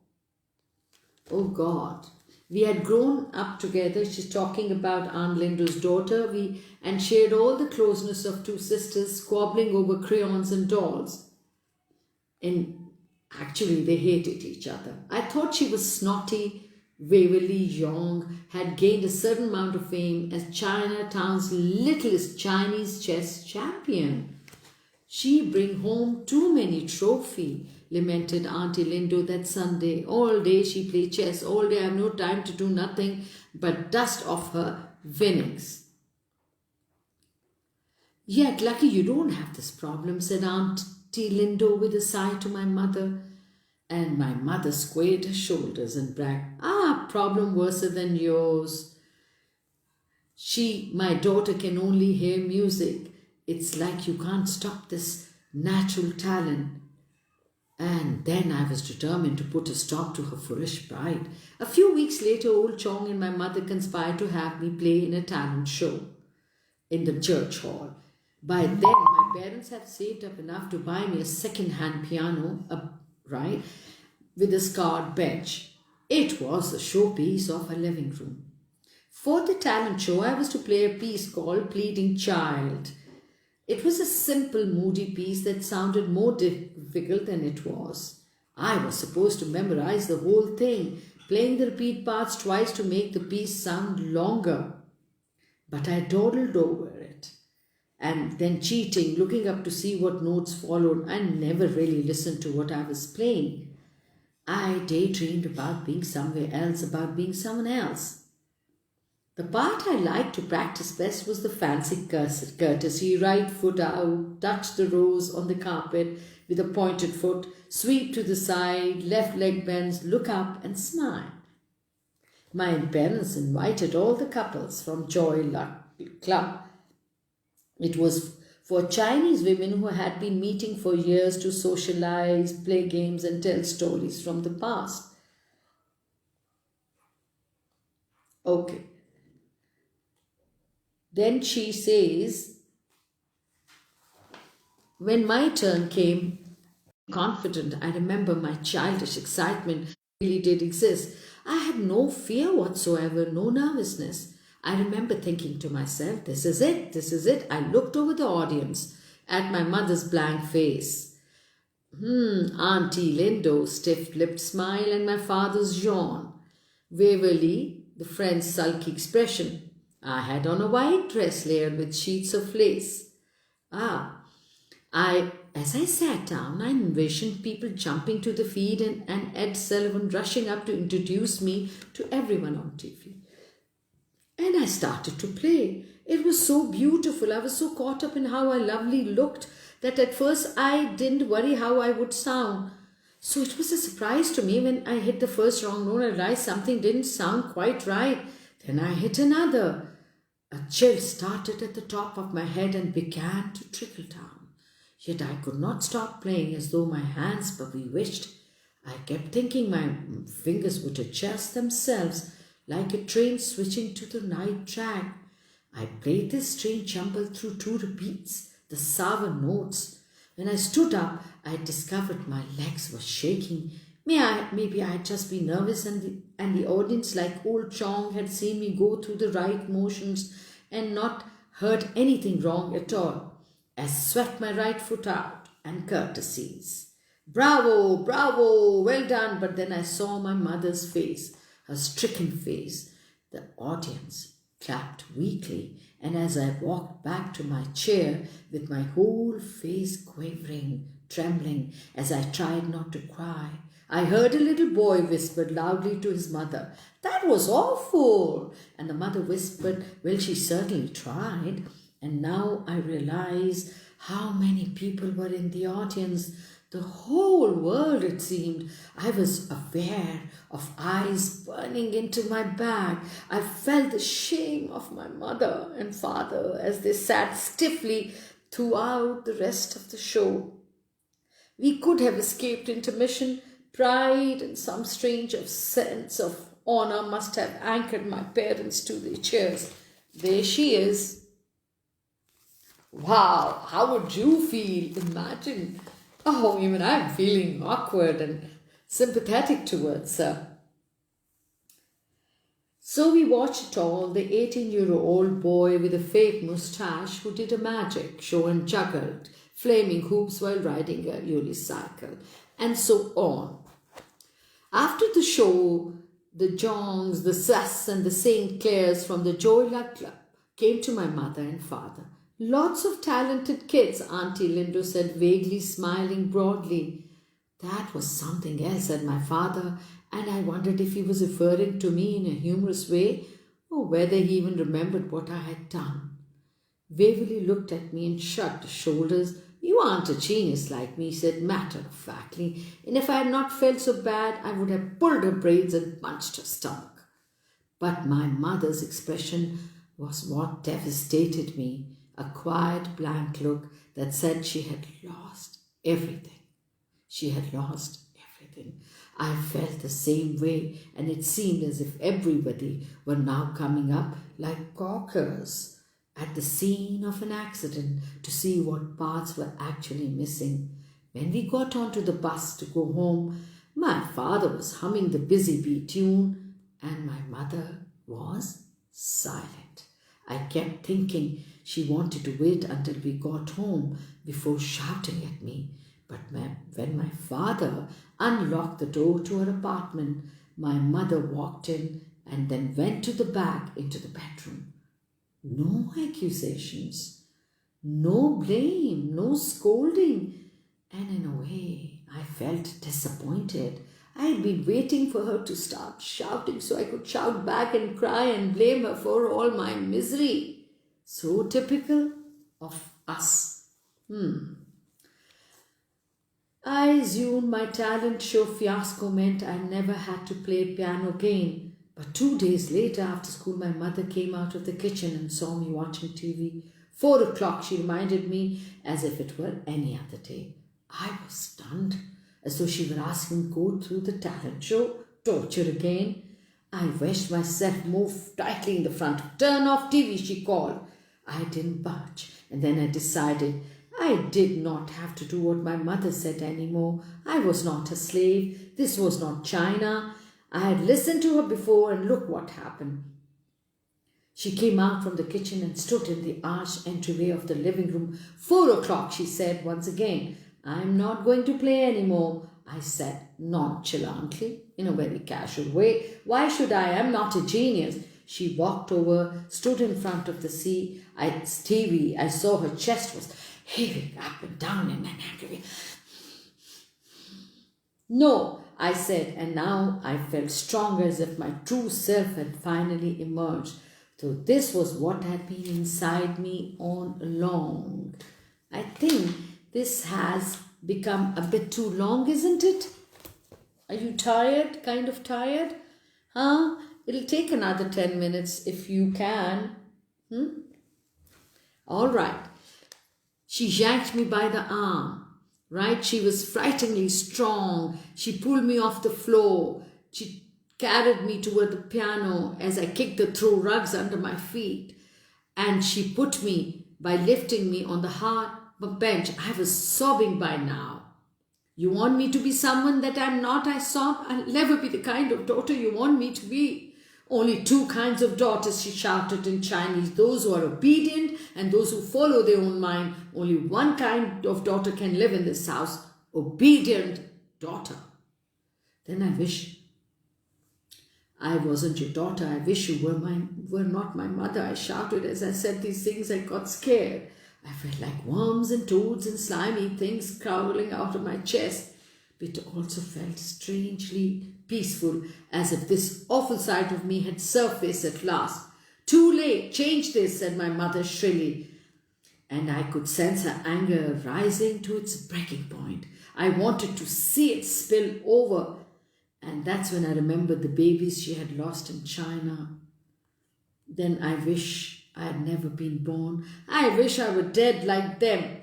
oh God. We had grown up together. She's talking about Aunt Linda's daughter. And shared all the closeness of two sisters squabbling over crayons and dolls. And actually, they hated each other. I thought she was snotty. Waverly Young had gained a certain amount of fame as Chinatown's littlest Chinese chess champion. She bring home too many trophy, lamented Auntie Lindo that Sunday. All day she play chess, all day I have no time to do nothing but dust off her winnings. Yet lucky you don't have this problem, said Auntie Lindo with a sigh to my mother. And my mother squared her shoulders and bragged, problem worse than yours. My daughter can only hear music. It's like you can't stop this natural talent. And then I was determined to put a stop to her foolish pride. A few weeks later, old Chong and my mother conspired to have me play in a talent show in the church hall. By then, my parents had saved up enough to buy me a second-hand piano, with a scarred bench. It was the showpiece of our living room. For the talent show, I was to play a piece called Pleading Child. It was a simple, moody piece that sounded more difficult than it was. I was supposed to memorize the whole thing, playing the repeat parts twice to make the piece sound longer. But I dawdled over it. And then cheating, looking up to see what notes followed, I never really listened to what I was playing. I daydreamed about being somewhere else, about being someone else. The part I liked to practice best was the fancy courtesy, right foot out, touch the rose on the carpet with a pointed foot, sweep to the side, left leg bends, look up and smile. My parents invited all the couples from Joy Luck Club. It was for Chinese women who had been meeting for years to socialize, play games and tell stories from the past. Okay. Then she says, when my turn came, confident, I remember my childish excitement really did exist. I had no fear whatsoever, no nervousness. I remember thinking to myself, this is it. I looked over the audience at my mother's blank face. Auntie Lindo's stiff-lipped smile and my father's yawn. Waverly, the friend's sulky expression. I had on a white dress layered with sheets of lace. As I sat down, I envisioned people jumping to the feet and Ed Sullivan rushing up to introduce me to everyone on TV. And I started to play. It was so beautiful. I was so caught up in how I lovely looked that at first I didn't worry how I would sound. So it was a surprise to me when I hit the first wrong note. I realized something didn't sound quite right. Then I hit another. A chill started at the top of my head and began to trickle down. Yet I could not stop playing as though my hands were bewitched. I kept thinking my fingers would adjust themselves like a train switching to the night track. I played this strange jumble through 2 repeats, the sour notes. When I stood up, I discovered my legs were shaking. Maybe I had just been nervous and the audience, like old Chong, had seen me go through the right motions and not heard anything wrong at all. I swept my right foot out and courtesies. Bravo, bravo, well done. But then I saw my mother's face, her stricken face. The audience clapped weakly, and as I walked back to my chair with my whole face quivering, trembling, as I tried not to cry, I heard a little boy whisper loudly to his mother, "That was awful!" And the mother whispered, "Well, she certainly tried." And now I realize how many people were in the audience. The whole world, it seemed. I was aware of eyes burning into my back. I felt the shame of my mother and father as they sat stiffly throughout the rest of the show. We could have escaped intermission. Pride and some strange sense of honor must have anchored my parents to their chairs. There she is. Wow, how would you feel? Imagine. Oh, even I'm feeling awkward and sympathetic towards her. So we watched it all, the 18-year-old boy with a fake moustache who did a magic show and juggled flaming hoops while riding a unicycle, and so on. After the show, the Jongs, the Sass and the St. Clairs from the Joy Luck Club came to my mother and father. Lots of talented kids, Auntie Lindo said, vaguely smiling broadly. That was something else, said my father, and I wondered if he was referring to me in a humorous way or whether he even remembered what I had done. Waverley looked at me and shrugged his shoulders. "You aren't a genius like me," he said matter-of-factly, "and if I had not felt so bad, I would have pulled her braids and punched her stomach." But my mother's expression was what devastated me, a quiet blank look that said she had lost everything. She had lost everything. I felt the same way, and it seemed as if everybody were now coming up like gawkers at the scene of an accident to see what parts were actually missing. When we got onto the bus to go home, my father was humming the Busy Bee tune and my mother was silent. I kept thinking she wanted to wait until we got home before shouting at me. But when my father unlocked the door to her apartment, my mother walked in and then went to the back into the bedroom. No accusations, no blame, no scolding, and in a way I felt disappointed. I had been waiting for her to start shouting so I could shout back and cry and blame her for all my misery. So typical of us. I assumed my talent show fiasco meant I never had to play piano again. But 2 days later, after school, my mother came out of the kitchen and saw me watching TV. 4 o'clock, she reminded me as if it were any other day. I was stunned, as though she were asking me to go through the talent show, torture again. I wedged myself more tightly in the front. "Turn off TV," she called. I didn't budge, and then I decided I did not have to do what my mother said anymore. I was not a slave. This was not China. I had listened to her before, and look what happened. She came out from the kitchen and stood in the arched entryway of the living room. 4 o'clock, she said once again. "I'm not going to play anymore," I said nonchalantly, in a very casual way. "Why should I? I'm not a genius." She walked over, stood in front of the TV. I saw her chest was heaving up and down in an angry. "No," I said, and now I felt stronger, as if my true self had finally emerged. So this was what had been inside me all along. I think this has become a bit too long, isn't it? Are you tired? Kind of tired? Huh? It'll take another 10 minutes if you can. All right. She yanked me by the arm. Right? She was frighteningly strong. She pulled me off the floor. She carried me toward the piano as I kicked the throw rugs under my feet. And she put me by lifting me on the hard bench. I was sobbing by now. "You want me to be someone that I'm not?" I sobbed. "I'll never be the kind of daughter you want me to be." "Only 2 kinds of daughters," she shouted in Chinese. "Those who are obedient and those who follow their own mind. Only 1 kind of daughter can live in this house. Obedient daughter." Then I I wasn't your daughter. I wish you were not my mother. I shouted as I said these things. I got scared. I felt like worms and toads and slimy things crawling out of my chest. But it also felt strangely peaceful, as if this awful side of me had surfaced at last. Too late, change this, said my mother shrilly. And I could sense her anger rising to its breaking point. I wanted to see it spill over. And that's when I remembered the babies she had lost in China. Then I wish I had never been born. I wish I were dead like them.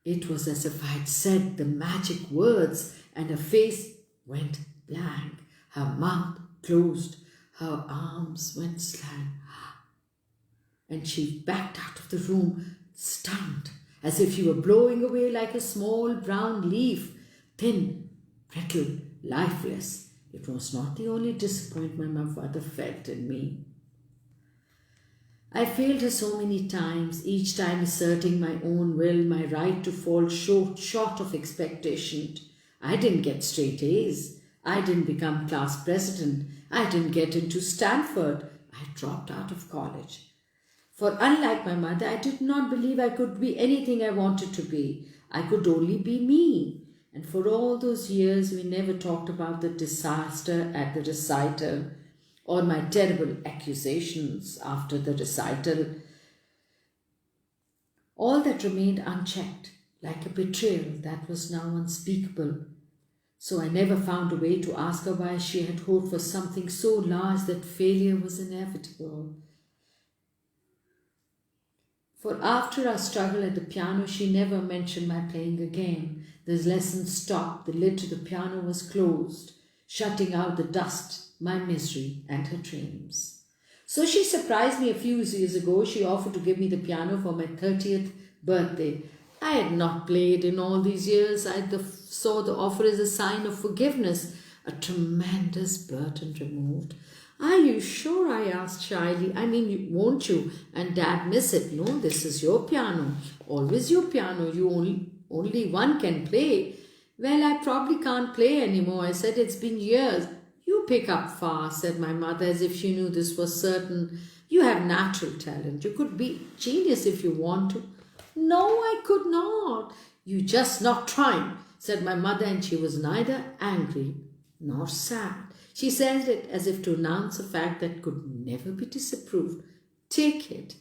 It was as if I had said the magic words, and her face went blank. Her mouth closed. Her arms went slack. And she backed out of the room, stunned, as if she were blowing away like a small brown leaf, thin, brittle, lifeless. It was not the only disappointment my father felt in me. I failed her so many times, each time asserting my own will, my right to fall short of expectation. I didn't get straight A's. I didn't become class president. I didn't get into Stanford. I dropped out of college. For unlike my mother, I did not believe I could be anything I wanted to be. I could only be me. And for all those years, we never talked about the disaster at the recital or my terrible accusations after the recital. All that remained unchecked, like a betrayal that was now unspeakable. So I never found a way to ask her why she had hoped for something so large that failure was inevitable. For after our struggle at the piano, she never mentioned my playing again. The lesson stopped, the lid to the piano was closed, shutting out the dust, my misery, and her dreams. So she surprised me a few years ago. She offered to give me the piano for my 30th birthday. I had not played in all these years. I saw the offer as a sign of forgiveness, a tremendous burden removed. Are you sure? I asked shyly. I mean, won't you and Dad miss it? No, this is your piano. Always your piano. You only one can play. Well, I probably can't play anymore. I said, it's been years. You pick up fast, said my mother, as if she knew this was certain. You have natural talent. You could be genius if you want to. No, I could not. You just not trying, said my mother, and she was neither angry nor sad. She said it as if to announce a fact that could never be disapproved. Take it.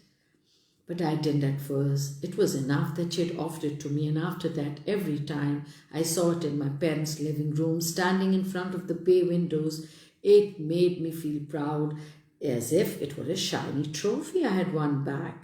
But I didn't at first. It was enough that she had offered it to me, and after that, every time I saw it in my parents' living room, standing in front of the bay windows, it made me feel proud, as if it were a shiny trophy I had won back.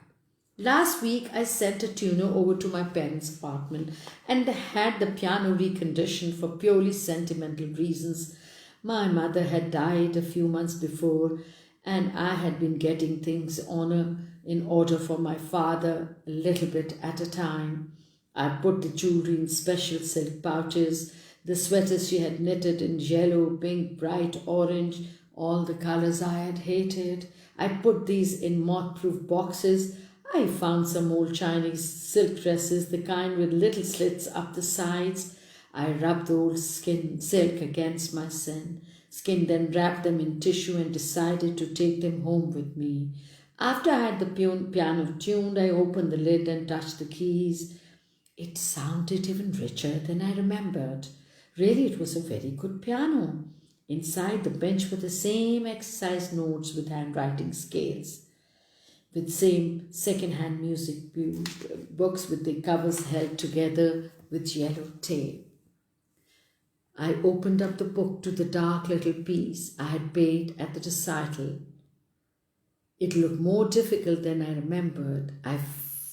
Last week, I sent a tuner over to my parents' apartment and had the piano reconditioned for purely sentimental reasons. My mother had died a few months before, and I had been getting things in order for my father, a little bit at a time. I put the jewelry in special silk pouches, the sweaters she had knitted in yellow, pink, bright orange, all the colors I had hated. I put these in moth-proof boxes. I found some old Chinese silk dresses, the kind with little slits up the sides. I rubbed the old silk against my skin, then wrapped them in tissue and decided to take them home with me. After I had the piano tuned, I opened the lid and touched the keys. It sounded even richer than I remembered. Really, it was a very good piano. Inside the bench were the same exercise notes with handwriting scales, with same second-hand music books with the covers held together with yellow tape. I opened up the book to the dark little piece I had played at the recital. It looked more difficult than I remembered. I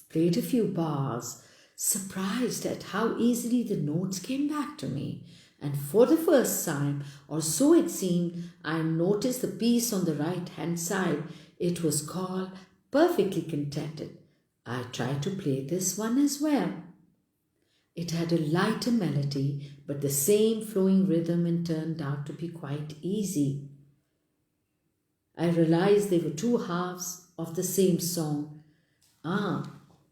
played a few bars, surprised at how easily the notes came back to me. And for the first time, or so it seemed, I noticed the piece on the right-hand side. It was called Perfectly Contented. I tried to play this one as well. It had a lighter melody, but the same flowing rhythm, and turned out to be quite easy. I realized they were two halves of the same song.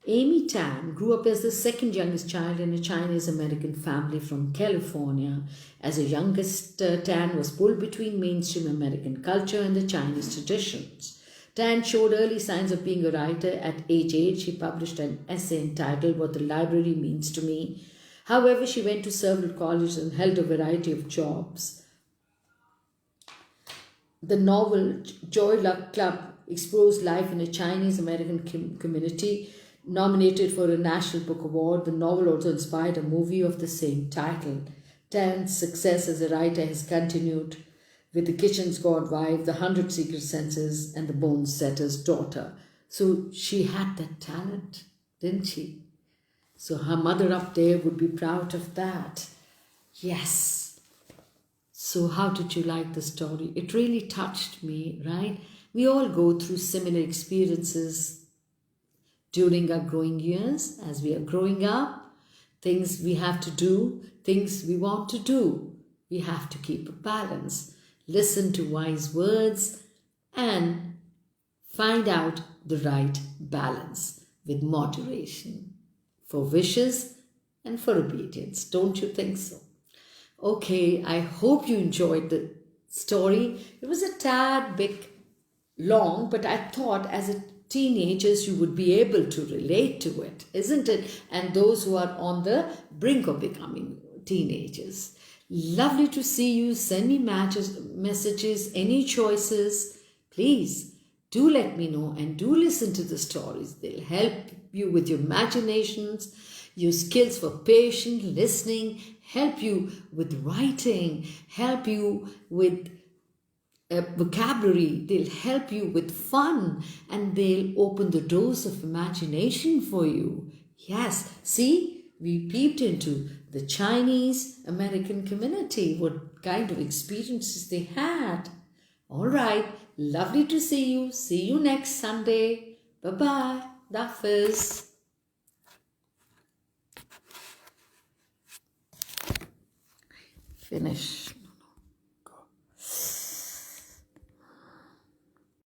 Amy Tan grew up as the second youngest child in a Chinese American family from California. As a youngest, Tan was pulled between mainstream American culture and the Chinese traditions. Tan showed early signs of being a writer. At age 8, she published an essay entitled What the Library Means to Me. However, she went to several colleges and held a variety of jobs. The novel Joy Luck Club explores life in a Chinese American community. Nominated for a National Book Award, the novel also inspired a movie of the same title. Tan's success as a writer has continued with The Kitchen's God Wife, The 100 Secret Senses, and The Bone Setter's Daughter. So she had that talent, didn't she? So her mother up there would be proud of that. Yes. So how did you like the story? It really touched me, right? We all go through similar experiences during our growing years, as we are growing up, things we have to do, things we want to do. We have to keep a balance, listen to wise words, and find out the right balance with moderation for wishes and for obedience. Don't you think so? Okay, I hope you enjoyed the story. It was a tad bit long, but I thought as a teenagers you would be able to relate to it, isn't it? And those who are on the brink of becoming teenagers. Lovely to see you. Send me messages, any choices. Please do let me know and do listen to the stories. They'll help you with your imaginations, your skills for patient listening, help you with writing, help you with vocabulary. They'll help you with fun, and they'll open the doors of imagination for you. Yes, see, we peeped into the Chinese American community, what kind of experiences they had. All right, lovely to see you. See you next Sunday. Bye-bye. Dafis. Finish.